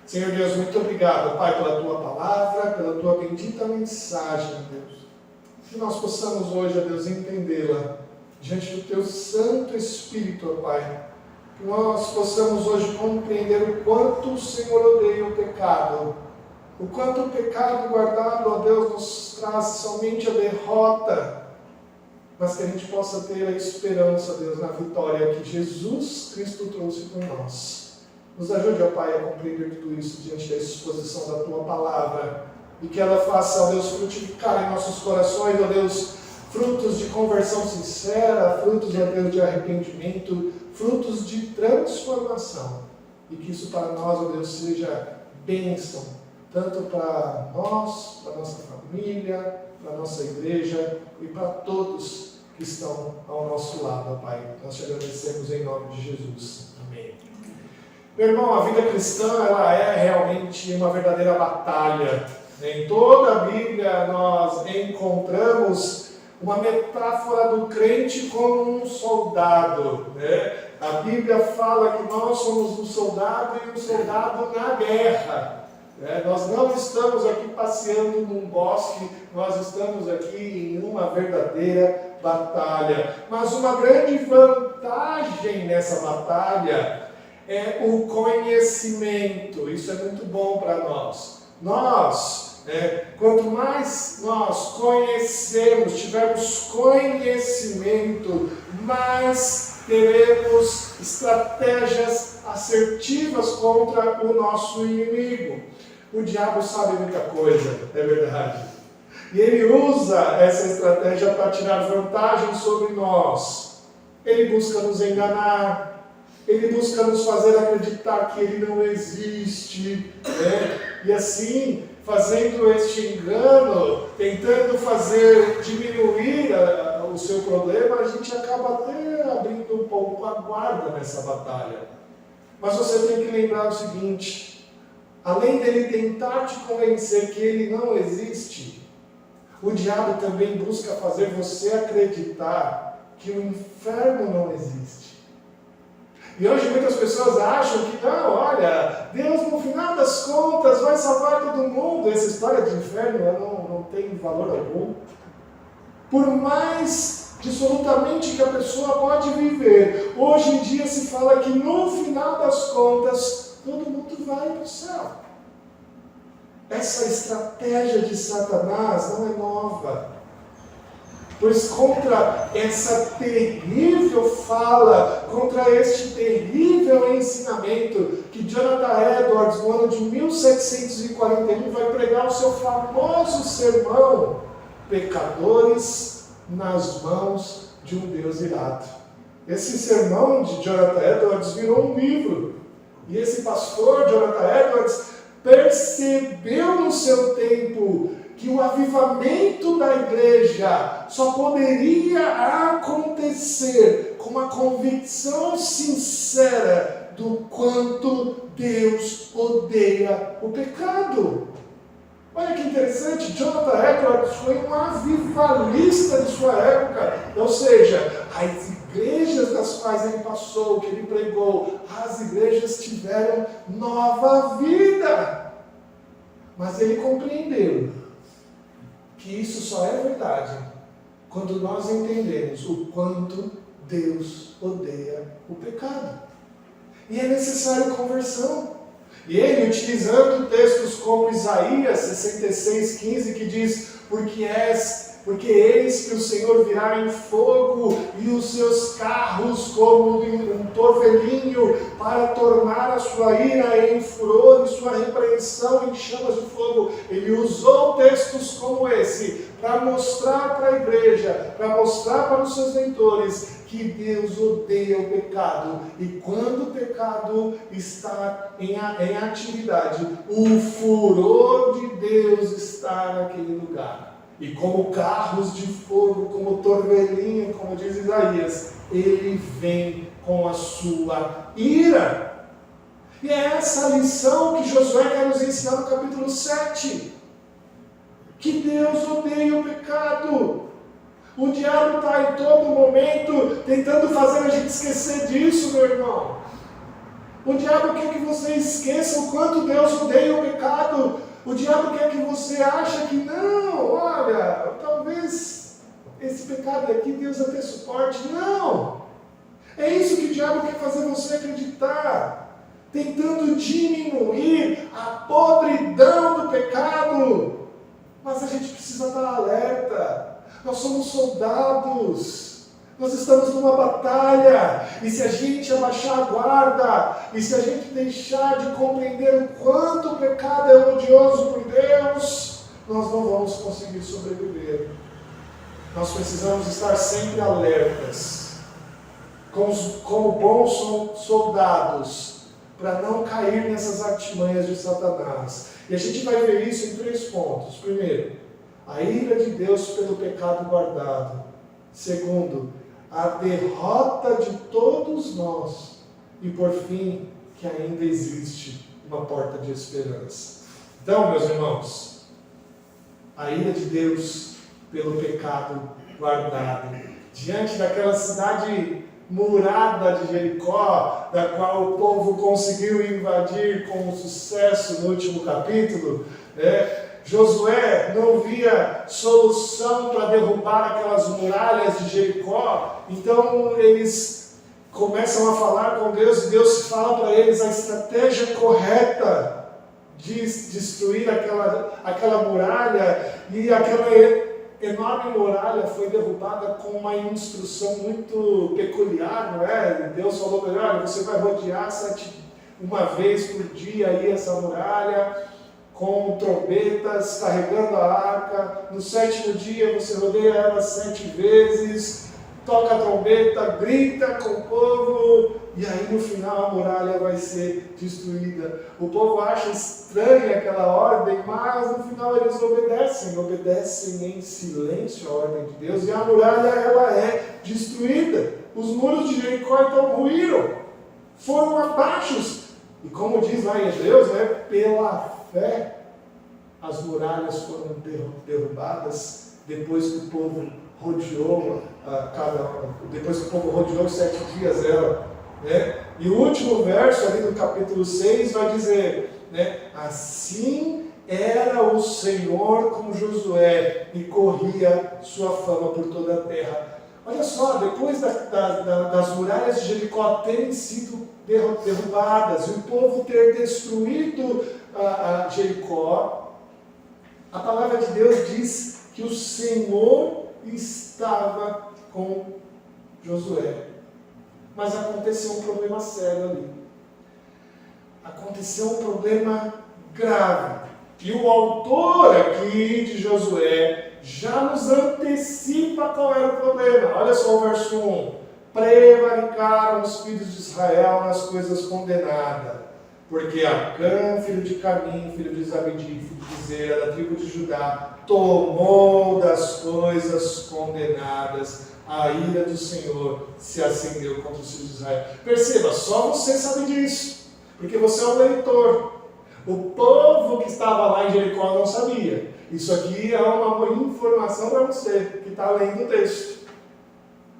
Senhor Deus, muito obrigado, Pai, pela Tua palavra, pela Tua bendita mensagem, Deus. Que nós possamos hoje, ó Deus, entendê-la diante do Teu Santo Espírito, ó Pai. Que nós possamos hoje compreender o quanto o Senhor odeia o pecado. O quanto o pecado guardado, ó Deus, nos traz somente a derrota. Mas que a gente possa ter a esperança, Deus, na vitória que Jesus Cristo trouxe por nós. Nos ajude, ó Pai, a compreender tudo isso diante da exposição da Tua palavra. E que ela faça, ó Deus, frutificar em nossos corações, ó Deus, frutos de conversão sincera, frutos, ó Deus, de arrependimento, frutos de transformação. E que isso para nós, ó Deus, seja bênção, tanto para nós, para nossa família, para a nossa igreja e para todos que estão ao nosso lado, ó Pai. Nós te agradecemos em nome de Jesus. Amém. Meu irmão, a vida cristã, ela é realmente uma verdadeira batalha. Em toda a Bíblia nós encontramos uma metáfora do crente como um soldado, né? A Bíblia fala que nós somos um soldado e um soldado na guerra. Nós não estamos aqui passeando num bosque, nós estamos aqui em uma verdadeira batalha. Mas uma grande vantagem nessa batalha é o conhecimento. Isso é muito bom para nós. Quanto mais nós conhecermos, tivermos conhecimento, mais teremos estratégias assertivas contra o nosso inimigo. O diabo sabe muita coisa, é verdade. E ele usa essa estratégia para tirar vantagem sobre nós. Ele busca nos enganar. Ele busca nos fazer acreditar que ele não existe, E assim, fazendo este engano, tentando fazer diminuir o seu problema, a gente acaba até abrindo um pouco a guarda nessa batalha. Mas você tem que lembrar o seguinte: além dele tentar te convencer que ele não existe, o diabo também busca fazer você acreditar que o inferno não existe. E hoje muitas pessoas acham que não, olha, Deus no final das contas vai salvar todo mundo. Essa história de inferno não tem valor algum. Por mais dissolutamente que a pessoa pode viver, hoje em dia se fala que no final das contas, todo mundo vai para o céu. Essa estratégia de Satanás não é nova. Pois contra essa terrível fala, contra este terrível ensinamento, que Jonathan Edwards, no ano de 1741, vai pregar o seu famoso sermão, Pecadores nas mãos de um Deus irado. Esse sermão de Jonathan Edwards virou um livro. E esse pastor, Jonathan Edwards, percebeu no seu tempo que o avivamento da igreja só poderia acontecer com a convicção sincera do quanto Deus odeia o pecado. Olha que interessante, Jonathan Edwards foi um avivalista de sua época, ou seja, as igrejas das quais ele passou, que ele pregou, as igrejas tiveram nova vida. Mas ele compreendeu que isso só é verdade quando nós entendemos o quanto Deus odeia o pecado. E é necessário conversão. E ele, utilizando textos como Isaías 66:15, que diz: porque eis que o Senhor virá em fogo e os seus carros como um torvelinho, para tornar a sua ira em furor e sua repreensão em chamas de fogo. Ele usou textos como esse para mostrar para a igreja, para mostrar para os seus leitores que Deus odeia o pecado. E quando o pecado está em atividade, o furor de Deus está naquele lugar. E como carros de fogo, como torvelinho, como diz Isaías, ele vem com a sua ira. E é essa lição que Josué quer nos ensinar no capítulo 7. Que Deus odeia o pecado. O diabo está em todo momento tentando fazer a gente esquecer disso, meu irmão. O diabo quer que você esqueça o quanto Deus odeia o pecado. O diabo quer que você ache que não, olha, talvez esse pecado aqui Deus até suporte. Não! É isso que o diabo quer fazer você acreditar. Tentando diminuir a podridão do pecado. Mas a gente precisa estar alerta. Nós somos soldados. Nós estamos numa batalha, e se a gente abaixar a guarda, e se a gente deixar de compreender o quanto o pecado é odioso por Deus, nós não vamos conseguir sobreviver. Nós precisamos estar sempre alertas, como bons soldados, para não cair nessas artimanhas de Satanás. E a gente vai ver isso em 3 pontos. Primeiro, a ira de Deus pelo pecado guardado. Segundo, a derrota de todos nós. E por fim, que ainda existe uma porta de esperança. Então, meus irmãos, a ira de Deus pelo pecado guardado. Diante daquela cidade murada de Jericó, da qual o povo conseguiu invadir com sucesso no último capítulo, Josué não via solução para derrubar aquelas muralhas de Jericó, então eles começam a falar com Deus, e Deus fala para eles a estratégia correta de destruir aquela muralha, e aquela enorme muralha foi derrubada com uma instrução muito peculiar, não é? Deus falou para ele: olha, você vai rodear uma vez por dia aí essa muralha, com trombetas, carregando a arca. No 7º dia você rodeia ela 7 vezes, toca a trombeta, grita com o povo, e aí no final a muralha vai ser destruída. O povo acha estranha aquela ordem, mas no final eles obedecem em silêncio a ordem de Deus, e a muralha ela é destruída. Os muros de Jericó então ruíram, foram abaixos, e como diz lá em Hebreus, pela fé, as muralhas foram derrubadas depois que o povo rodeou depois que o povo rodeou 7 dias ela. E o último verso ali do capítulo 6 vai dizer, assim era o Senhor com Josué e corria sua fama por toda a terra. Olha só, depois das muralhas de Jericó terem sido derrubadas e o povo ter destruído Jericó, a palavra de Deus diz que o Senhor estava com Josué. Mas aconteceu um problema sério ali. Aconteceu um problema grave. E o autor aqui de Josué já nos antecipa qual era o problema. Olha só o verso 1. Prevaricaram os filhos de Israel nas coisas condenadas, porque Acã, filho de Camim, filho de Zabdi, filho de Zera, da tribo de Judá, tomou das coisas condenadas. A ira do Senhor se acendeu contra os filhos de Israel. Perceba, só você sabe disso, porque você é um leitor. O povo que estava lá em Jericó não sabia. Isso aqui é uma informação para você que está lendo o texto.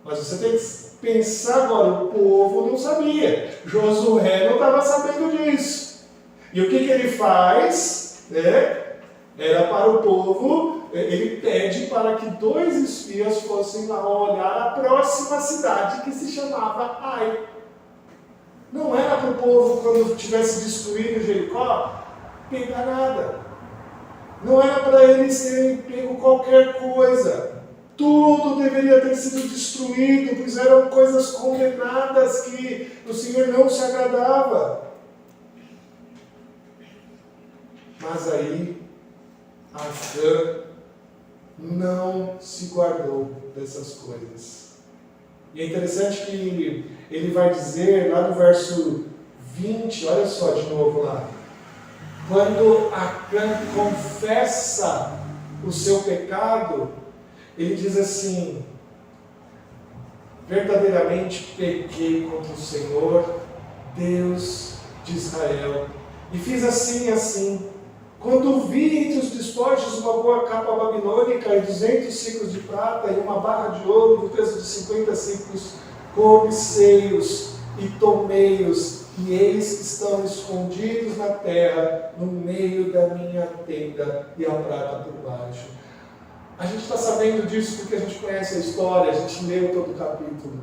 Mas você tem que pensar agora, o povo não sabia. Josué não estava sabendo disso. E o que ele faz? Era para o povo, ele pede para que 2 espias fossem lá olhar a próxima cidade que se chamava Ai. Não era para o povo, quando tivesse destruído Jericó, pegar nada. Não era para eles terem pego qualquer coisa. Tudo deveria ter sido destruído, pois eram coisas condenadas que o Senhor não se agradava. Mas aí, Acã não se guardou dessas coisas. E é interessante que ele vai dizer lá no verso 20, olha só de novo lá. Quando Acã confessa o seu pecado, ele diz assim: verdadeiramente pequei contra o Senhor, Deus de Israel, e fiz assim e assim. Quando vi entre os despojos uma boa capa babilônica e 200 ciclos de prata e uma barra de ouro do peso de 50 ciclos, cobicei-os e tomei-os, e eis que estão escondidos na terra, no meio da minha tenda, e a prata por baixo. A gente está sabendo disso porque a gente conhece a história, a gente leu todo o capítulo.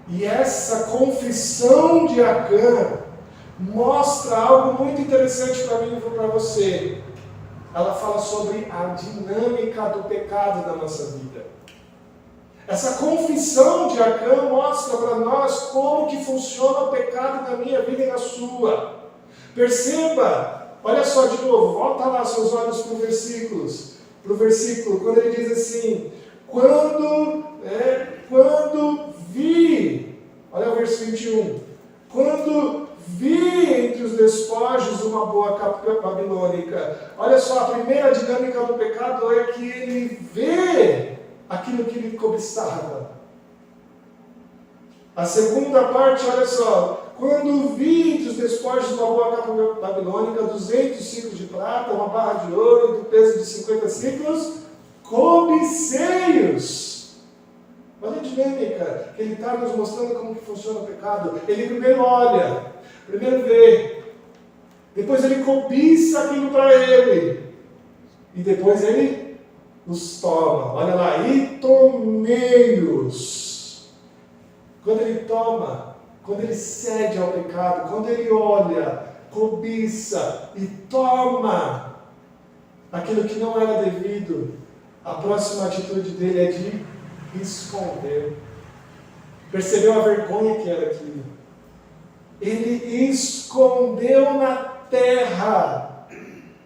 E essa confissão de Acã mostra algo muito interessante para mim e para você. Ela fala sobre a dinâmica do pecado da nossa vida. Essa confissão de Acã mostra para nós como que funciona o pecado na minha vida e na sua. Perceba, olha só de novo, volta lá seus olhos para o versículo, quando ele diz assim: quando vi, olha o verso 21, quando vi entre os despojos uma boa capa babilônica. Olha só, a primeira dinâmica do pecado é que ele vê aquilo que ele cobiçava. A segunda parte, olha só, quando vi entre os despojos uma boa capa babilônica, 200 ciclos de prata, uma barra de ouro do peso de 50 ciclos, cobicei-os. Olha a dinâmica, que ele está nos mostrando como que funciona o pecado. Ele primeiro olha, primeiro vê, depois ele cobiça aquilo para ele, e depois ele os toma. Olha lá, e tomei-os. Quando ele toma, quando ele cede ao pecado, quando ele olha, cobiça e toma aquilo que não era devido, a próxima atitude dele é de esconder. Percebeu a vergonha que era aquilo? Ele escondeu na terra,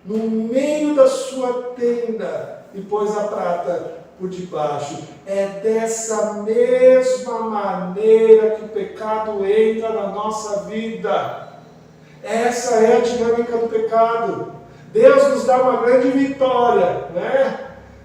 no meio da sua tenda, e pôs a prata por debaixo. É dessa mesma maneira que o pecado entra na nossa vida. Essa é a dinâmica do pecado. Deus nos dá uma grande vitória, né?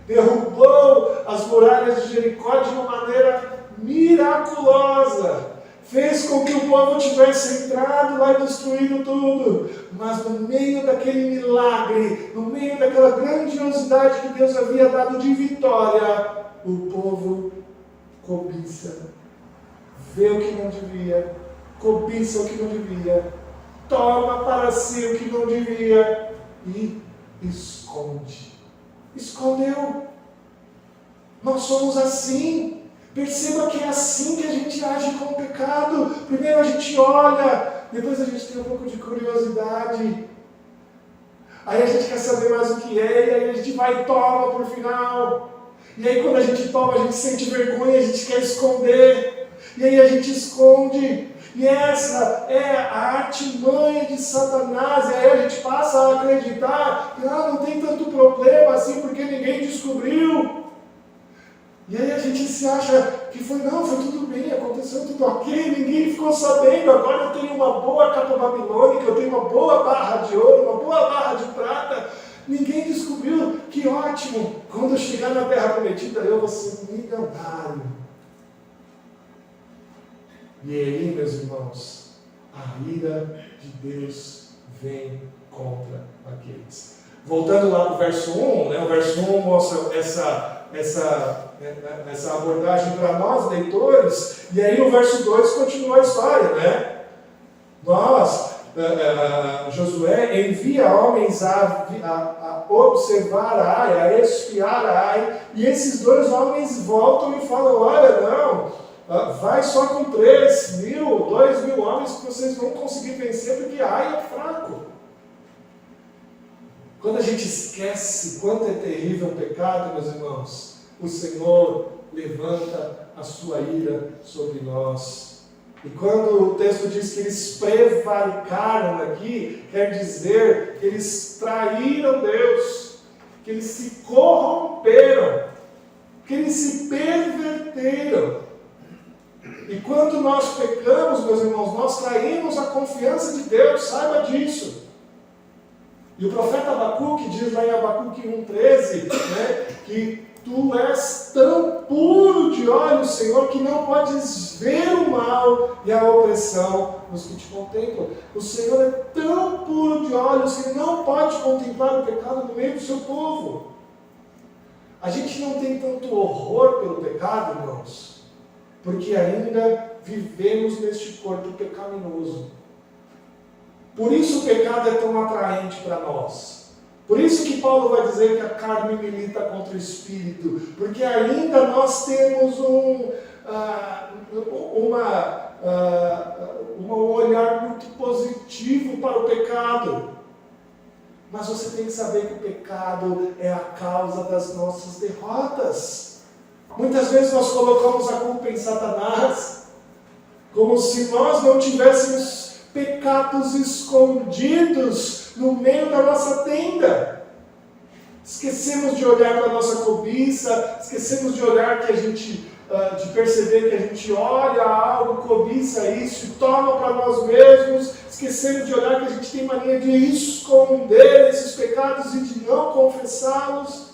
Derrubou as muralhas de Jericó de uma maneira miraculosa. Fez com que o povo tivesse entrado lá e destruído tudo. Mas no meio daquele milagre, no meio daquela grandiosidade que Deus havia dado de vitória, o povo cobiça. Vê o que não devia, cobiça o que não devia, toma para si o que não devia e esconde. Escondeu. Nós somos assim. Perceba que é assim que a gente age com o pecado. Primeiro a gente olha, depois a gente tem um pouco de curiosidade. Aí a gente quer saber mais o que é, e aí a gente vai e toma por final. E aí quando a gente toma, a gente sente vergonha, a gente quer esconder. E aí a gente esconde. E essa é a artimanha de Satanás. E aí a gente passa a acreditar que não tem tanto problema assim, porque ninguém descobriu. E aí a gente se acha que foi tudo bem, aconteceu tudo ok, ninguém ficou sabendo, agora eu tenho uma boa capa babilônica, eu tenho uma boa barra de ouro, uma boa barra de prata, ninguém descobriu, que ótimo, quando eu chegar na terra prometida eu vou ser milionário. E aí, meus irmãos, a ira de Deus vem contra aqueles. Voltando lá para o verso 1, o verso 1 mostra essa abordagem para nós, leitores, e aí no verso 2 continua a história, Josué envia homens a observar a Ai, a espiar a Ai, e esses 2 homens voltam e falam, olha, não, vai só com 3.000, 2.000 homens que vocês vão conseguir vencer, porque Ai é fraco. Quando a gente esquece quanto é terrível o pecado, meus irmãos, o Senhor levanta a sua ira sobre nós. E quando o texto diz que eles prevaricaram aqui, quer dizer que eles traíram Deus, que eles se corromperam, que eles se perverteram. E quando nós pecamos, meus irmãos, nós traímos a confiança de Deus, saiba disso. E o profeta Abacuque diz lá em Abacuque 1,13, que tu és tão puro de olhos, Senhor, que não podes ver o mal e a opressão nos que te contemplam. O Senhor é tão puro de olhos que não pode contemplar o pecado no meio do seu povo. A gente não tem tanto horror pelo pecado, irmãos, porque ainda vivemos neste corpo pecaminoso. Por isso o pecado é tão atraente para nós. Por isso que Paulo vai dizer que a carne milita contra o espírito, porque ainda nós temos um olhar muito positivo para o pecado. Mas você tem que saber que o pecado é a causa das nossas derrotas. Muitas vezes nós colocamos a culpa em Satanás, como se nós não tivéssemos pecados escondidos no meio da nossa tenda. Esquecemos de olhar para a nossa cobiça, esquecemos de olhar que a gente, de perceber que a gente olha algo, cobiça isso e toma para nós mesmos, esquecemos de olhar que a gente tem mania de esconder esses pecados e de não confessá-los.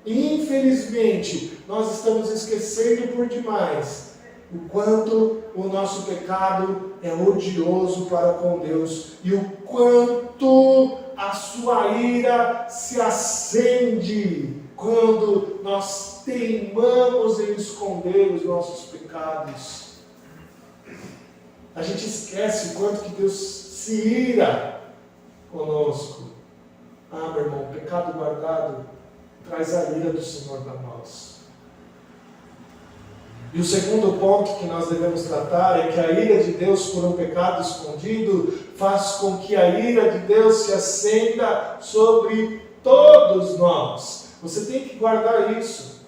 E infelizmente, nós estamos esquecendo por demais o quanto o nosso pecado é odioso para com Deus e o quanto a sua ira se acende quando nós teimamos em esconder os nossos pecados. A gente esquece o quanto que Deus se ira conosco. Meu irmão, o pecado guardado traz a ira do Senhor para nós. E o segundo ponto que nós devemos tratar é que a ira de Deus por um pecado escondido faz com que a ira de Deus se acenda sobre todos nós. Você tem que guardar isso.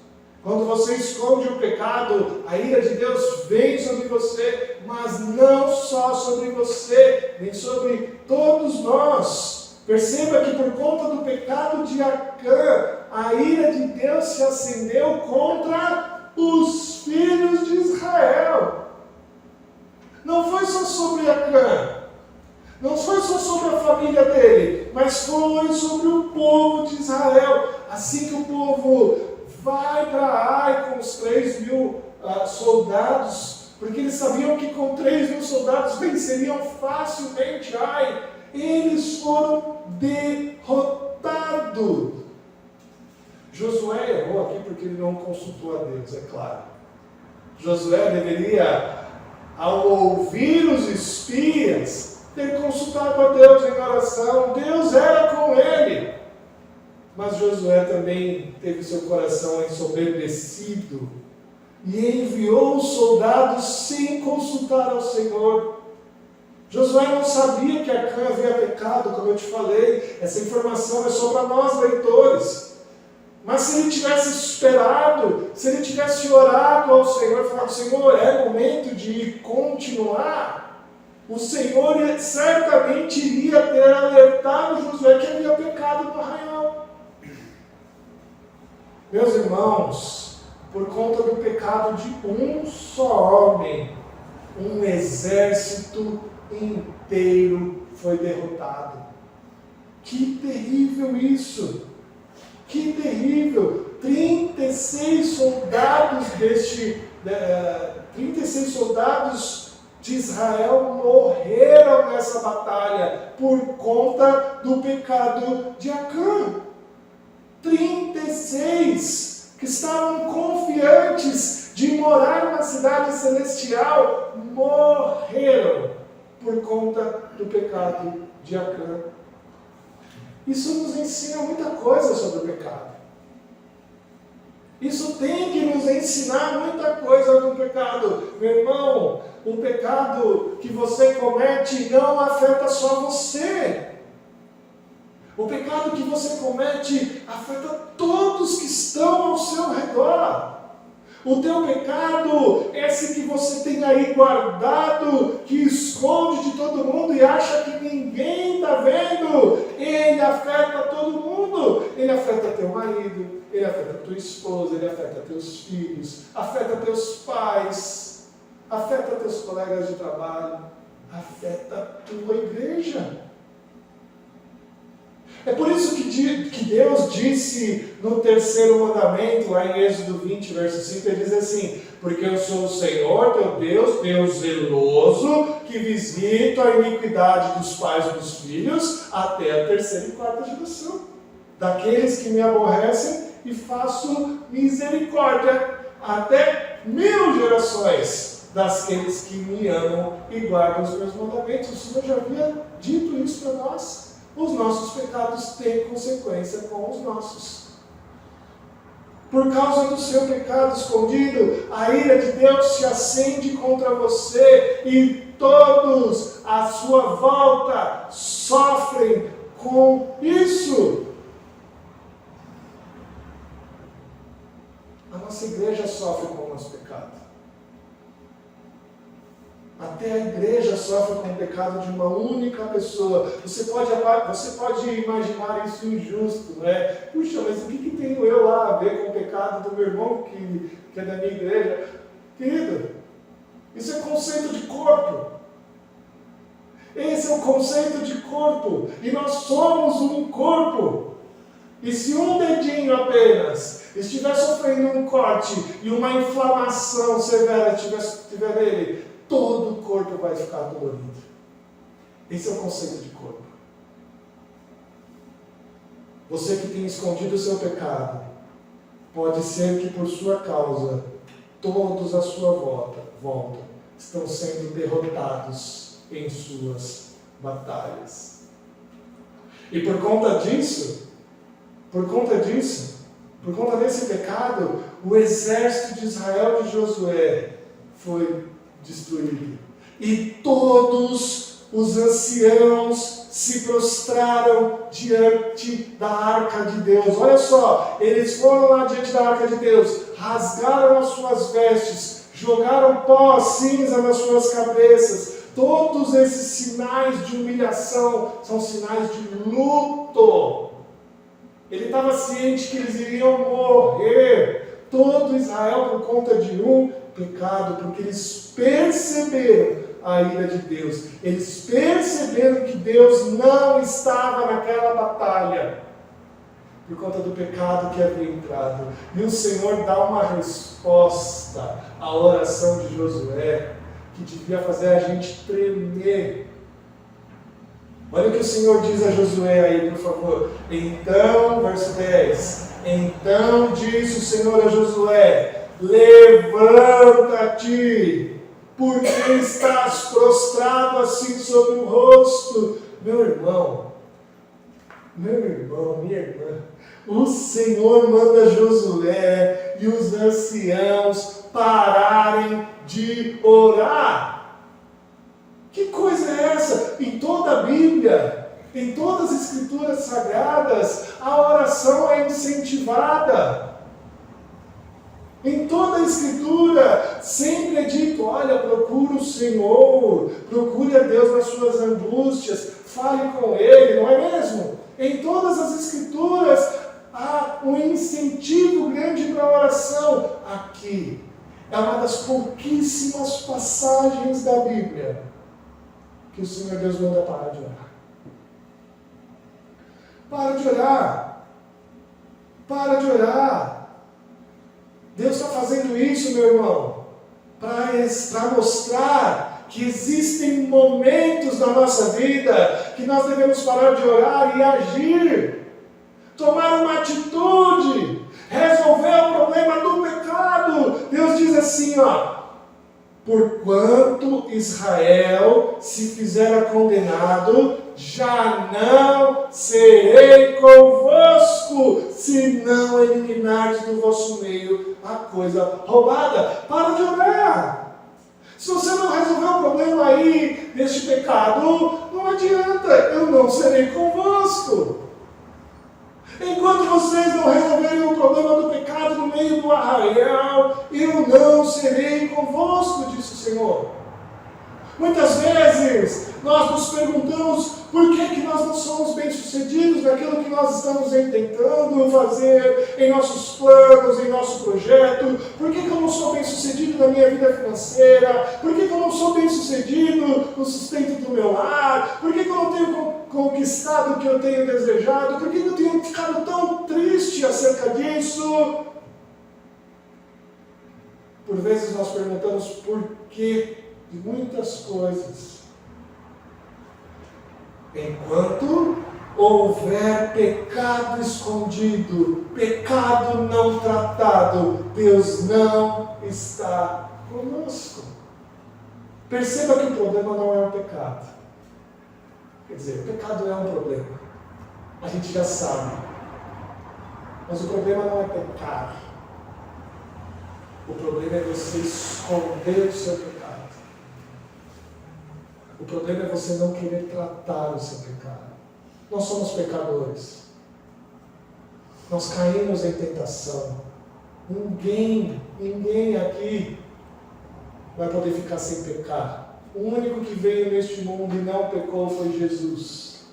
Quando você esconde o pecado, a ira de Deus vem sobre você, mas não só sobre você, vem sobre todos nós. Perceba que por conta do pecado de Acã, a ira de Deus se acendeu contra os filhos de Israel. Não foi só sobre Acã, não foi só sobre a família dele, mas foi sobre o povo de Israel. Assim que o povo vai para Ai com os 3.000 soldados, porque eles sabiam que com 3.000 soldados venceriam facilmente Ai, eles foram derrotados. Josué errou aqui porque ele não consultou a Deus, é claro. Josué deveria, ao ouvir os espias, ter consultado a Deus em oração. Deus era com ele. Mas Josué também teve seu coração ensoberbecido e enviou os soldados sem consultar ao Senhor. Josué não sabia que Acã havia pecado, como eu te falei. Essa informação é só para nós, leitores. Mas se ele tivesse esperado, se ele tivesse orado ao Senhor e falado: Senhor, é momento de continuar, o Senhor certamente iria ter alertado Josué que havia pecado no arraial. Meus irmãos, por conta do pecado de um só homem, um exército inteiro foi derrotado. Que terrível isso! Que terrível! 36 soldados de Israel morreram nessa batalha por conta do pecado de Acã. 36 que estavam confiantes de morar na cidade celestial morreram por conta do pecado de Acã. Isso nos ensina muita coisa sobre o pecado. Isso tem que nos ensinar muita coisa do pecado. Meu irmão, o pecado que você comete não afeta só você. O pecado que você comete afeta todos que estão ao seu redor. O teu pecado, esse que você tem aí guardado, que esconde de todo mundo e acha que ninguém está vendo, ele afeta todo mundo. Ele afeta teu marido, ele afeta tua esposa, ele afeta teus filhos, afeta teus pais, afeta teus colegas de trabalho, afeta a tua igreja. É por isso que Deus disse no terceiro mandamento, lá em Êxodo 20, verso 5, ele diz assim: porque eu sou o Senhor, teu Deus, Deus zeloso, que visito a iniquidade dos pais e dos filhos até a terceira e quarta geração. Daqueles que me aborrecem e faço misericórdia até 1000 gerações daqueles que me amam e guardam os meus mandamentos. O Senhor já havia dito isso para nós. Os nossos pecados têm consequência com os nossos. Por causa do seu pecado escondido, a ira de Deus se acende contra você e todos à sua volta sofrem com isso. A nossa igreja sofre com o nosso pecado. Até a igreja sofre com o pecado de uma única pessoa. Você pode imaginar isso injusto, não é? Puxa, mas o que tenho eu lá a ver com o pecado do meu irmão que é da minha igreja? Querido, isso é conceito de corpo. Esse é o conceito de corpo. E nós somos um corpo. E se um dedinho apenas estiver sofrendo um corte e uma inflamação severa estiver nele, todo o corpo vai ficar dolorido. Esse é o conceito de corpo. Você que tem escondido o seu pecado, pode ser que por sua causa, todos à sua volta estão sendo derrotados em suas batalhas. E por conta desse pecado, o exército de Israel de Josué foi destruído. E todos os anciãos se prostraram diante da arca de Deus. Olha só, eles foram lá diante da arca de Deus, rasgaram as suas vestes, jogaram pó, cinza nas suas cabeças. Todos esses sinais de humilhação são sinais de luto. Ele estava ciente que eles iriam morrer, todo Israel, por conta de um pecado, porque eles perceberam a ira de Deus. Eles perceberam que Deus não estava naquela batalha, por conta do pecado que havia entrado. E o Senhor dá uma resposta à oração de Josué, que devia fazer a gente tremer. Olha o que o Senhor diz a Josué aí, por favor. Então, verso 10. Então disse o Senhor a Josué: levanta-te, porque estás prostrado assim sobre o rosto. Meu irmão, minha irmã, o Senhor manda Josué e os anciãos pararem de orar. Que coisa é essa? Em toda a Bíblia, em todas as escrituras sagradas, a oração é incentivada. Em toda a escritura sempre é dito, olha, procure o Senhor, procure a Deus nas suas angústias, fale com Ele, não é mesmo? Em todas as escrituras há um incentivo grande para a oração. Aqui é uma das pouquíssimas passagens da Bíblia que o Senhor Deus manda parar de orar. Para de orar. Para de orar. Deus está fazendo isso, meu irmão, para mostrar que existem momentos na nossa vida que nós devemos parar de orar e agir, tomar uma atitude, resolver o problema do pecado. Deus diz assim, ó: porquanto Israel se fizera condenado, já não serei convosco, se não eliminardes do vosso meio a coisa roubada. Para de orar. Se você não resolver o problema aí deste pecado, não adianta, eu não serei convosco. Enquanto vocês não resolverem o problema do pecado no meio do arraial, eu não serei convosco, disse o Senhor. Muitas vezes nós nos perguntamos por que nós não somos bem-sucedidos naquilo que nós estamos tentando fazer em nossos planos, em nosso projeto. Por que eu não sou bem-sucedido na minha vida financeira? Por que eu não sou bem-sucedido no sustento do meu lar? Por que eu não tenho conquistado o que eu tenho desejado? Por que eu tenho ficado tão triste acerca disso? Por vezes nós perguntamos por que de muitas coisas. Enquanto houver pecado escondido, pecado não tratado, Deus não está conosco. Perceba que o problema não é o pecado. Quer dizer, o pecado é um problema. A gente já sabe. Mas o problema não é pecar. O problema é você esconder o seu pecado. O problema é você não querer tratar o seu pecado. Nós somos pecadores. Nós caímos em tentação. Ninguém aqui vai poder ficar sem pecar. O único que veio neste mundo e não pecou foi Jesus.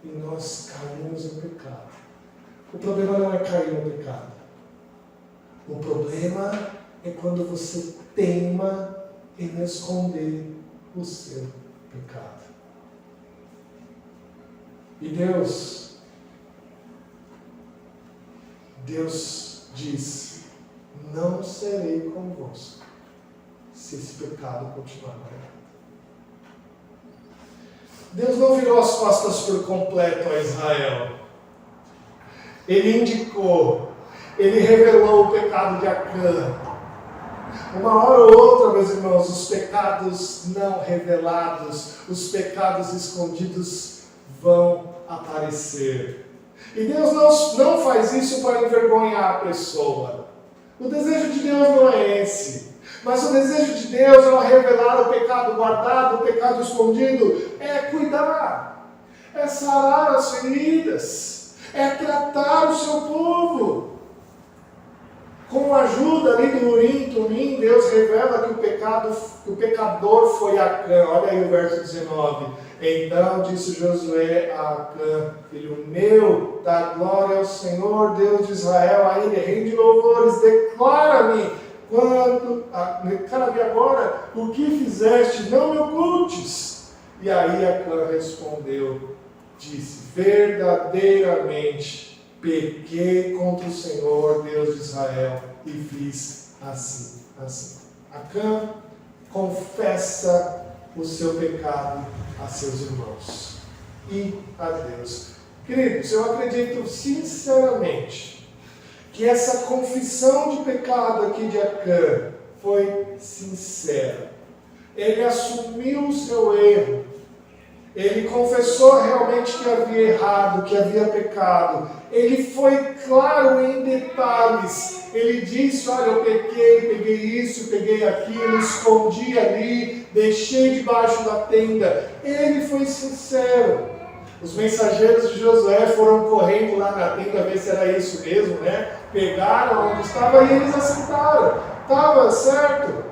E nós caímos em pecado. O problema não é cair no pecado. O problema é quando você teima em esconder o seu pecado. E Deus diz: não serei convosco se esse pecado continuar marcado. Deus não virou as costas por completo a Israel. Ele indicou, ele revelou o pecado de Acã. Uma hora ou outra, meus irmãos, os pecados não revelados, os pecados escondidos vão aparecer. E Deus não faz isso para envergonhar a pessoa. O desejo de Deus não é esse. Mas o desejo de Deus ao revelar o pecado guardado, o pecado escondido, é cuidar, é sarar as feridas, é tratar o seu povo. Com a ajuda ali do Urim, Tumim, Deus revela que o pecador foi Acã. Olha aí o verso 19. Então disse Josué a Acã: filho meu, dá glória ao Senhor, Deus de Israel, a Ele rende louvores, declara-me agora o que fizeste, não me ocultes. E aí Acã respondeu, disse: verdadeiramente pequei contra o Senhor, Deus de Israel, e fiz assim. Acã confessa o seu pecado a seus irmãos e a Deus. Queridos, eu acredito sinceramente que essa confissão de pecado aqui de Acã foi sincera. Ele assumiu o seu erro. Ele confessou realmente que havia errado, que havia pecado. Ele foi claro em detalhes. Ele disse, olha, eu peguei isso, peguei aquilo, escondi ali, deixei debaixo da tenda. Ele foi sincero. Os mensageiros de Josué foram correndo lá na tenda, ver se era isso mesmo, né? Pegaram onde estava e eles aceitaram. Estava certo.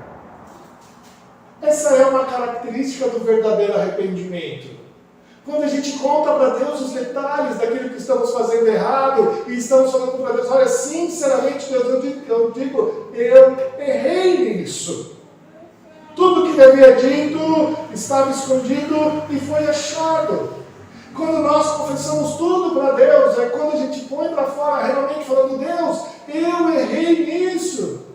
Essa é uma característica do verdadeiro arrependimento. Quando a gente conta para Deus os detalhes daquilo que estamos fazendo errado e estamos falando para Deus, olha, sinceramente, Deus, eu digo, eu errei nisso. Tudo que devia dito estava escondido e foi achado. Quando nós confessamos tudo para Deus, é quando a gente põe para fora realmente falando, Deus, eu errei nisso.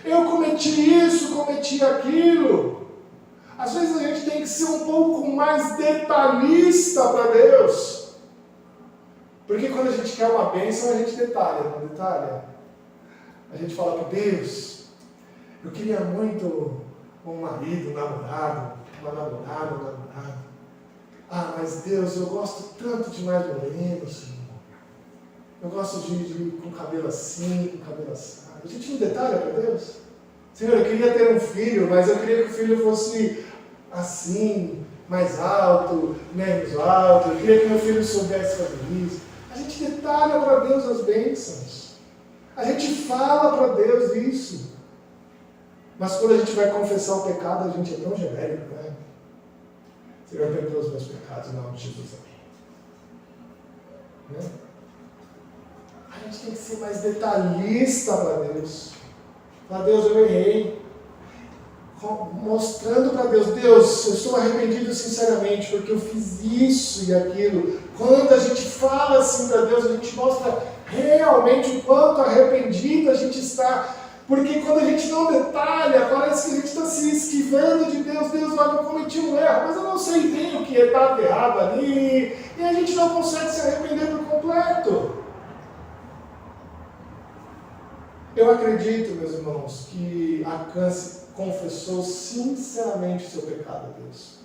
Eu cometi isso, cometi aquilo. Às vezes a gente tem que ser um pouco mais detalhista para Deus. Porque quando a gente quer uma bênção, a gente detalha, não detalha? A gente fala para Deus, eu queria muito um marido, um namorado, uma namorada, um namorado. Ah, mas Deus, eu gosto tanto de mais moreno, Senhor. Eu gosto de ir com cabelo assim, com cabelo assado. A gente não detalha para Deus? Senhor, eu queria ter um filho, mas eu queria que o filho fosse assim, mais alto, menos alto. Eu queria que meu filho soubesse fazer isso. A gente detalha para Deus as bênçãos. A gente fala para Deus isso. Mas quando a gente vai confessar o pecado, a gente é tão genérico, né? Senhor, perdoa os meus pecados em nome de Jesus. Amém. Né? A gente tem que ser mais detalhista para Deus. Para Deus, eu errei. Mostrando para Deus, Deus, eu estou arrependido sinceramente porque eu fiz isso e aquilo. Quando a gente fala assim para Deus, a gente mostra realmente o quanto arrependido a gente está. Porque quando a gente não detalha, parece que a gente está se esquivando de Deus. Deus, olha, eu cometi um erro, mas eu não sei bem o que estava errado ali. E a gente não consegue se arrepender por completo. Eu acredito, meus irmãos, que Acã confessou sinceramente o seu pecado a Deus.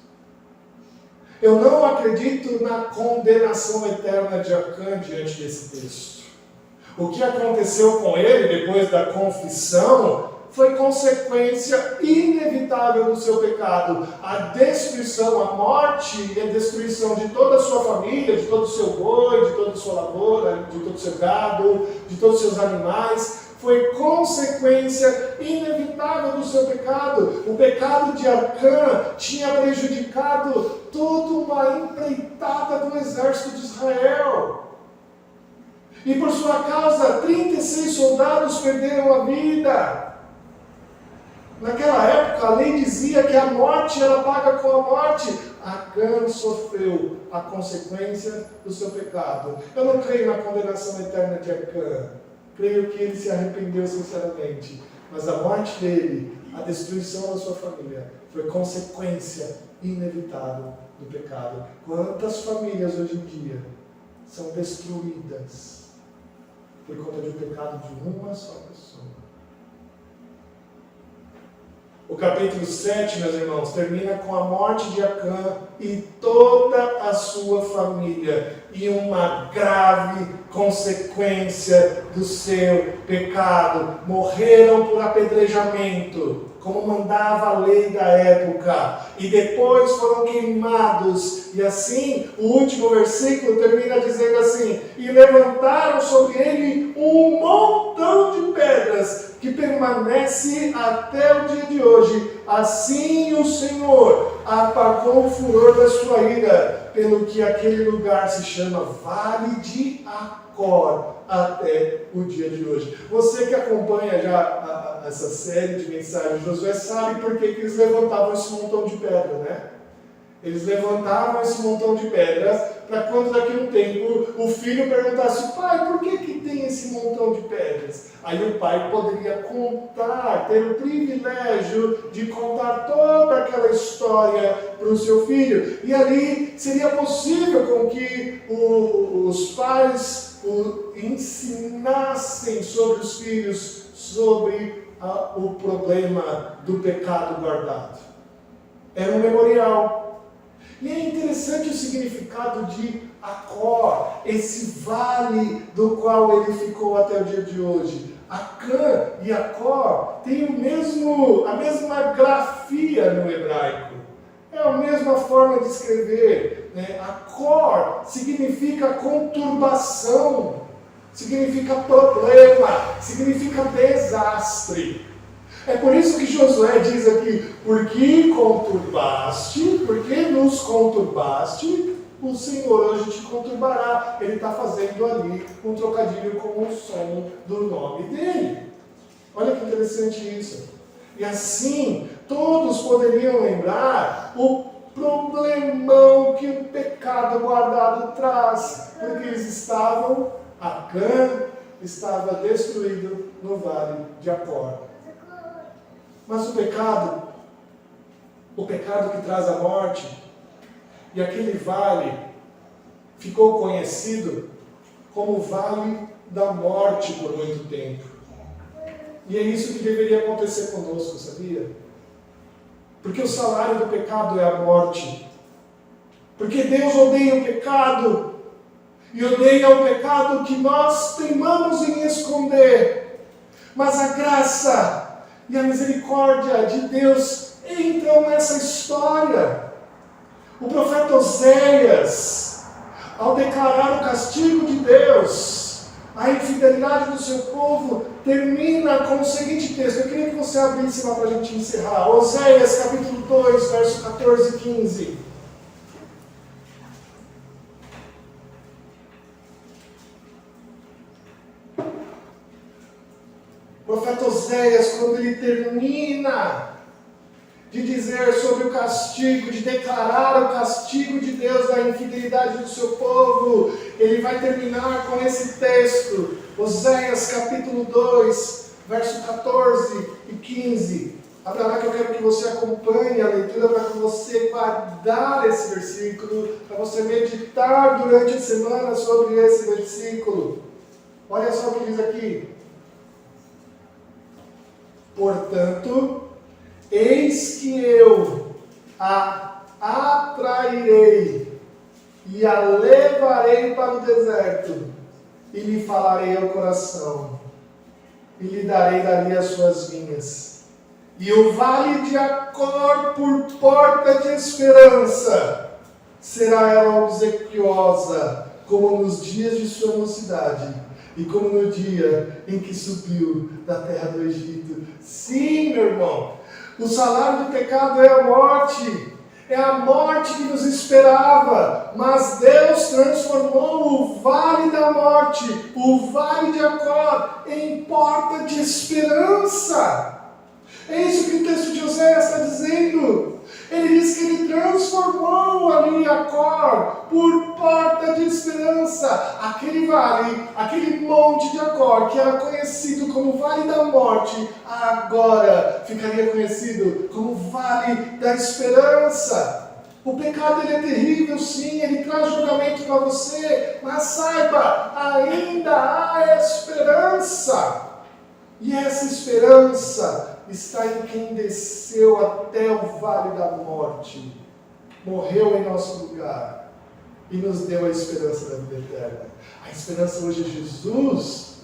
Eu não acredito na condenação eterna de Acã diante desse texto. O que aconteceu com ele depois da confissão foi consequência inevitável do seu pecado. A destruição, a morte e a destruição de toda a sua família, de todo o seu boi, de toda a sua lavoura, de todo o seu gado, de todos os seus animais, foi consequência inevitável do seu pecado. O pecado de Acã tinha prejudicado toda uma empreitada do exército de Israel. E por sua causa, 36 soldados perderam a vida. Naquela época, a lei dizia que a morte era paga com a morte. Acã sofreu a consequência do seu pecado. Eu não creio na condenação eterna de Acã. Creio que ele se arrependeu sinceramente. Mas a morte dele, a destruição da sua família, foi consequência inevitável do pecado. Quantas famílias hoje em dia são destruídas por conta do pecado de uma só pessoa? O capítulo 7, meus irmãos, termina com a morte de Acã e toda a sua família, e uma grave consequência do seu pecado. Morreram por apedrejamento, como mandava a lei da época, e depois foram queimados. E assim, o último versículo termina dizendo assim: e levantaram sobre ele um montão de pedras, que permanece até o dia de hoje. Assim o Senhor apagou o furor da sua ira, pelo que aquele lugar se chama Vale de Acor, até o dia de hoje. Você que acompanha já essa série de mensagens de Josué sabe por que eles levantavam esse montão de pedra, né? Eles levantavam esse montão de pedras para quando daqui a um tempo o filho perguntasse: pai, por que tem esse montão de pedras? Aí o pai poderia contar, ter o privilégio de contar toda aquela história para o seu filho. E ali seria possível com que os pais ensinassem sobre os filhos sobre o problema do pecado guardado. Era um memorial. E é interessante o significado de Acor, esse vale do qual ele ficou até o dia de hoje. Acã e Acor têm a mesma grafia no hebraico. É a mesma forma de escrever. Né? Acor significa conturbação, significa problema, significa desastre. É por isso que Josué diz aqui, porque nos conturbaste, o Senhor hoje te conturbará. Ele está fazendo ali um trocadilho com o som do nome dele. Olha que interessante isso. E assim, todos poderiam lembrar o problemão que o pecado guardado traz, porque eles estavam, Acã estava destruído no vale de Acor. Mas o pecado que traz a morte, e aquele vale ficou conhecido como o vale da morte por muito tempo. E é isso que deveria acontecer conosco, sabia? Porque o salário do pecado é a morte. Porque Deus odeia o pecado, e odeia o pecado que nós teimamos em esconder. Mas a graça e a misericórdia de Deus entram nessa história. O profeta Oséias, ao declarar o castigo de Deus, a infidelidade do seu povo, termina com o seguinte texto. Eu queria que você abrisse lá para a gente encerrar. Oséias capítulo 2, verso 14 e 15. O profeta Oséias, quando ele termina de dizer sobre o castigo, de declarar o castigo de Deus da infidelidade do seu povo, ele vai terminar com esse texto, Oséias capítulo 2, verso 14 e 15. Abra lá que eu quero que você acompanhe a leitura para que você guardar esse versículo, para você meditar durante a semana sobre esse versículo. Olha só o que diz aqui. Portanto, eis que eu a atrairei e a levarei para o deserto, e lhe falarei ao coração, e lhe darei dali as suas vinhas. E o vale de Acor por porta de esperança, será ela obsequiosa, como nos dias de sua mocidade, e como no dia em que subiu da terra do Egito. Sim, meu irmão, o salário do pecado é a morte. É a morte que nos esperava. Mas Deus transformou o vale da morte, o vale de Acor, em porta de esperança. É isso que o texto de Oséias está dizendo. Ele diz que ele transformou ali Acor por porta de esperança. Aquele vale, aquele monte de Acor, que era conhecido como Vale da Morte, agora ficaria conhecido como Vale da Esperança. O pecado ele é terrível, sim, ele traz julgamento para você, mas saiba, ainda há esperança. E essa esperança está em quem desceu até o vale da morte, morreu em nosso lugar e nos deu a esperança da vida eterna. A esperança hoje é Jesus.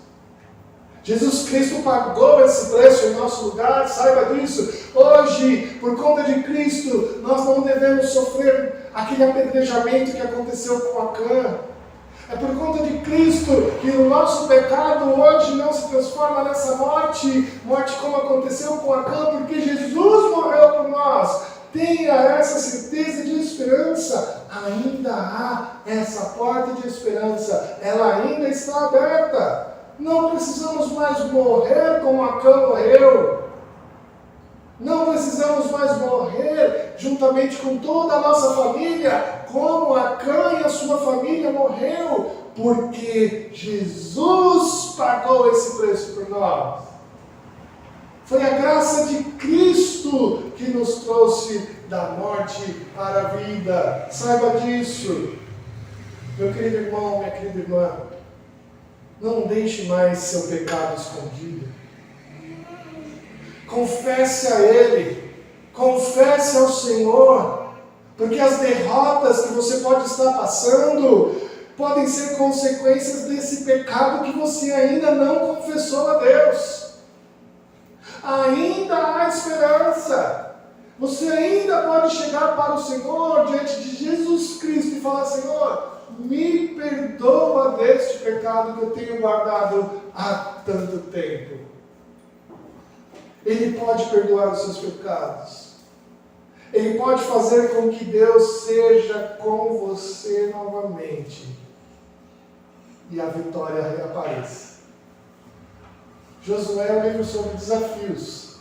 Jesus Cristo pagou esse preço em nosso lugar, saiba disso. Hoje, por conta de Cristo, nós não devemos sofrer aquele apedrejamento que aconteceu com Acã. É por conta de Cristo que o nosso pecado hoje não se transforma nessa morte como aconteceu com Acã, porque Jesus morreu por nós. Tenha essa certeza de esperança. Ainda há essa porta de esperança. Ela ainda está aberta. Não precisamos mais morrer como Acã morreu. Não precisamos mais morrer juntamente com toda a nossa família, como Acã e a sua família morreu, porque Jesus pagou esse preço por nós. Foi a graça de Cristo que nos trouxe da morte para a vida. Saiba disso. Meu querido irmão, minha querida irmã, não deixe mais seu pecado escondido. Confesse a Ele, confesse ao Senhor, Porque as derrotas que você pode estar passando podem ser consequências desse pecado que você ainda não confessou a Deus. Ainda há esperança. Você ainda pode chegar para o Senhor diante de Jesus Cristo e falar: Senhor, me perdoa deste pecado que eu tenho guardado há tanto tempo. Ele pode perdoar os seus pecados. Ele pode fazer com que Deus seja com você novamente. E a vitória reapareça. Josué é um livro sobre desafios.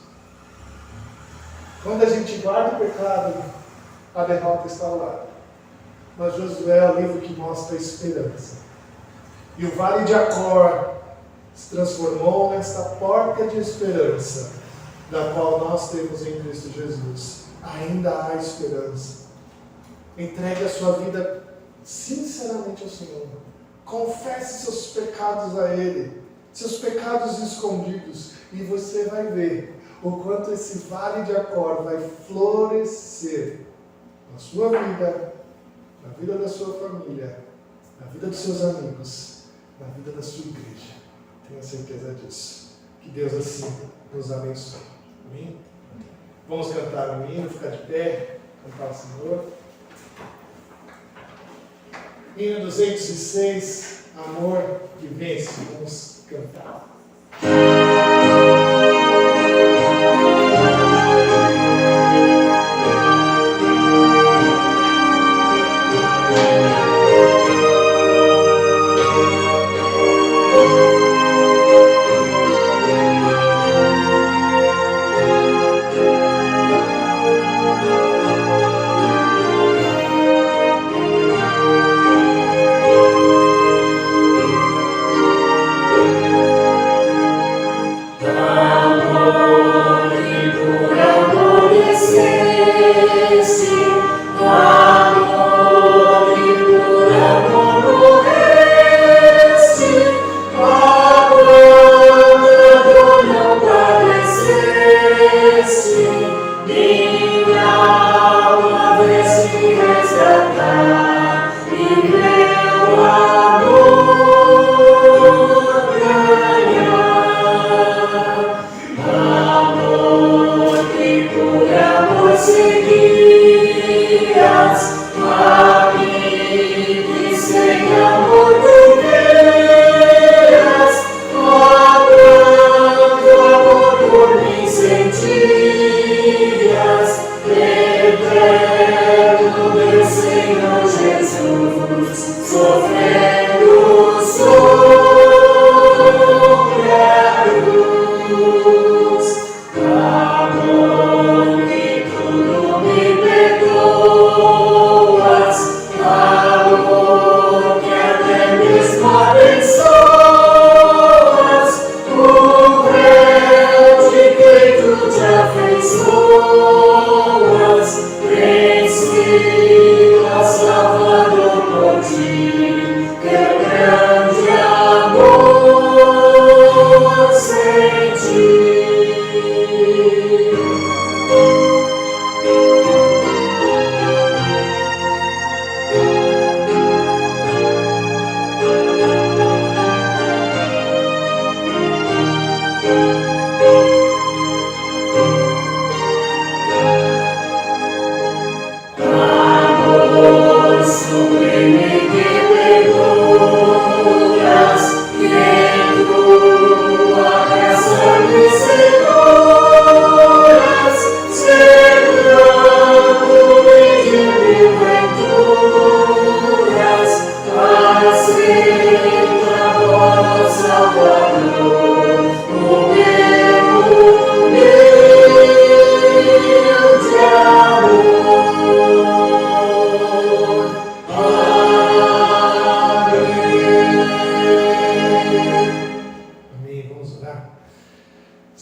Quando a gente guarda o pecado, a derrota está ao lado. Mas Josué é o livro que mostra a esperança. E o Vale de Acor se transformou nesta porta de esperança, da qual nós temos em Cristo Jesus. Ainda há esperança. Entregue a sua vida sinceramente ao Senhor. Confesse seus pecados a Ele, seus pecados escondidos, e você vai ver o quanto esse Vale de Acor vai florescer na sua vida, na vida da sua família, na vida dos seus amigos, na vida da sua igreja. Tenha certeza disso. Que Deus assim nos abençoe. Amém? Vamos cantar um hino, ficar de pé, cantar ao Senhor. Hino 206, Amor que Vence. Vamos cantar.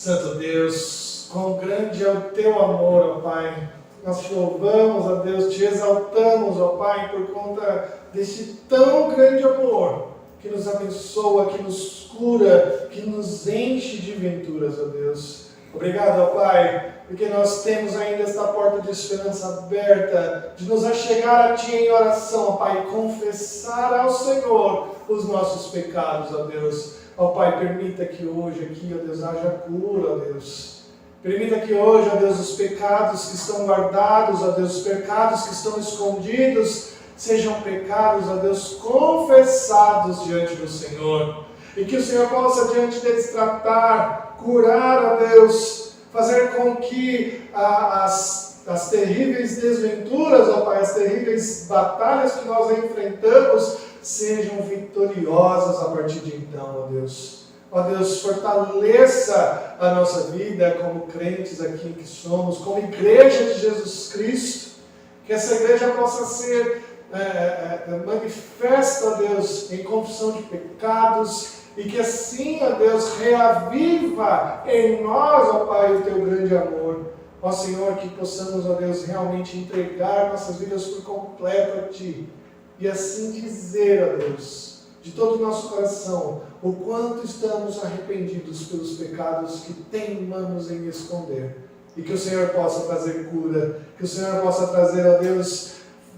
Santo Deus, quão grande é o teu amor, ó Pai. Nós te louvamos, ó Deus, te exaltamos, ó Pai, por conta deste tão grande amor que nos abençoa, que nos cura, que nos enche de venturas, ó Deus. Obrigado, ó Pai, porque nós temos ainda esta porta de esperança aberta, de nos achegar a Ti em oração, ó Pai, e confessar ao Senhor os nossos pecados, ó Deus. Ó Pai, permita que hoje aqui, ó Deus, haja cura, ó Deus. Permita que hoje, ó Deus, os pecados que estão guardados, ó Deus, os pecados que estão escondidos, sejam pecados, ó Deus, confessados diante do Senhor. E que o Senhor possa diante deles tratar, curar, ó Deus, fazer com que as terríveis desventuras, ó Pai, as terríveis batalhas que nós enfrentamos, sejam vitoriosas a partir de então, ó Deus. Ó Deus, fortaleça a nossa vida como crentes aqui que somos, como igreja de Jesus Cristo, que essa igreja possa ser manifesta, ó Deus, em confissão de pecados, e que assim, ó Deus, reaviva em nós, ó Pai, o Teu grande amor. Ó Senhor, que possamos, ó Deus, realmente entregar nossas vidas por completo a Ti, e assim dizer, ó Deus, de todo o nosso coração, o quanto estamos arrependidos pelos pecados que teimamos em esconder. E que o Senhor possa trazer cura, que o Senhor possa trazer, ó Deus,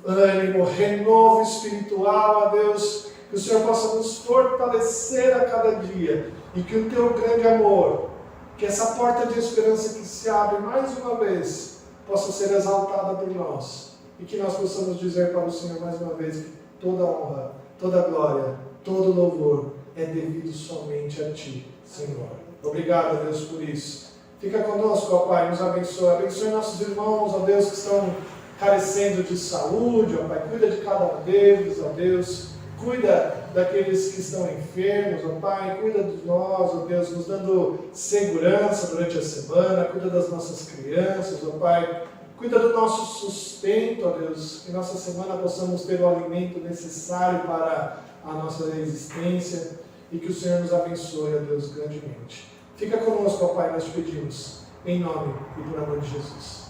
ânimo, renovo espiritual, ó Deus, que o Senhor possa nos fortalecer a cada dia, e que o Teu grande amor, que essa porta de esperança que se abre mais uma vez, possa ser exaltada por nós, e que nós possamos dizer para o Senhor mais uma vez que toda honra, toda glória, todo louvor é devido somente a Ti, Senhor. Obrigado, Deus, por isso. Fica conosco, ó Pai, nos abençoe nossos irmãos, ó Deus, que estão carecendo de saúde, ó Pai, cuida de cada um deles, ó Deus, cuida daqueles que estão enfermos, ó Pai, cuida de nós, ó Deus, nos dando segurança durante a semana, cuida das nossas crianças, ó Pai, cuida do nosso sustento, ó Deus, que nossa semana possamos ter o alimento necessário para a nossa existência, e que o Senhor nos abençoe, ó Deus, grandemente. Fica conosco, ó Pai, nós te pedimos, em nome e por amor de Jesus.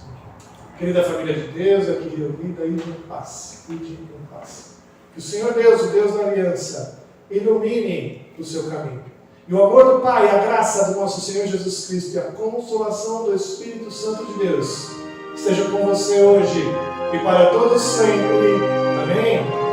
Querida família de Deus, aqui reunida, ide em paz, ide em paz. Que o Senhor Deus, o Deus da aliança, ilumine o seu caminho. E o amor do Pai, a graça do nosso Senhor Jesus Cristo e a consolação do Espírito Santo de Deus esteja com você hoje e para todos sempre. Amém?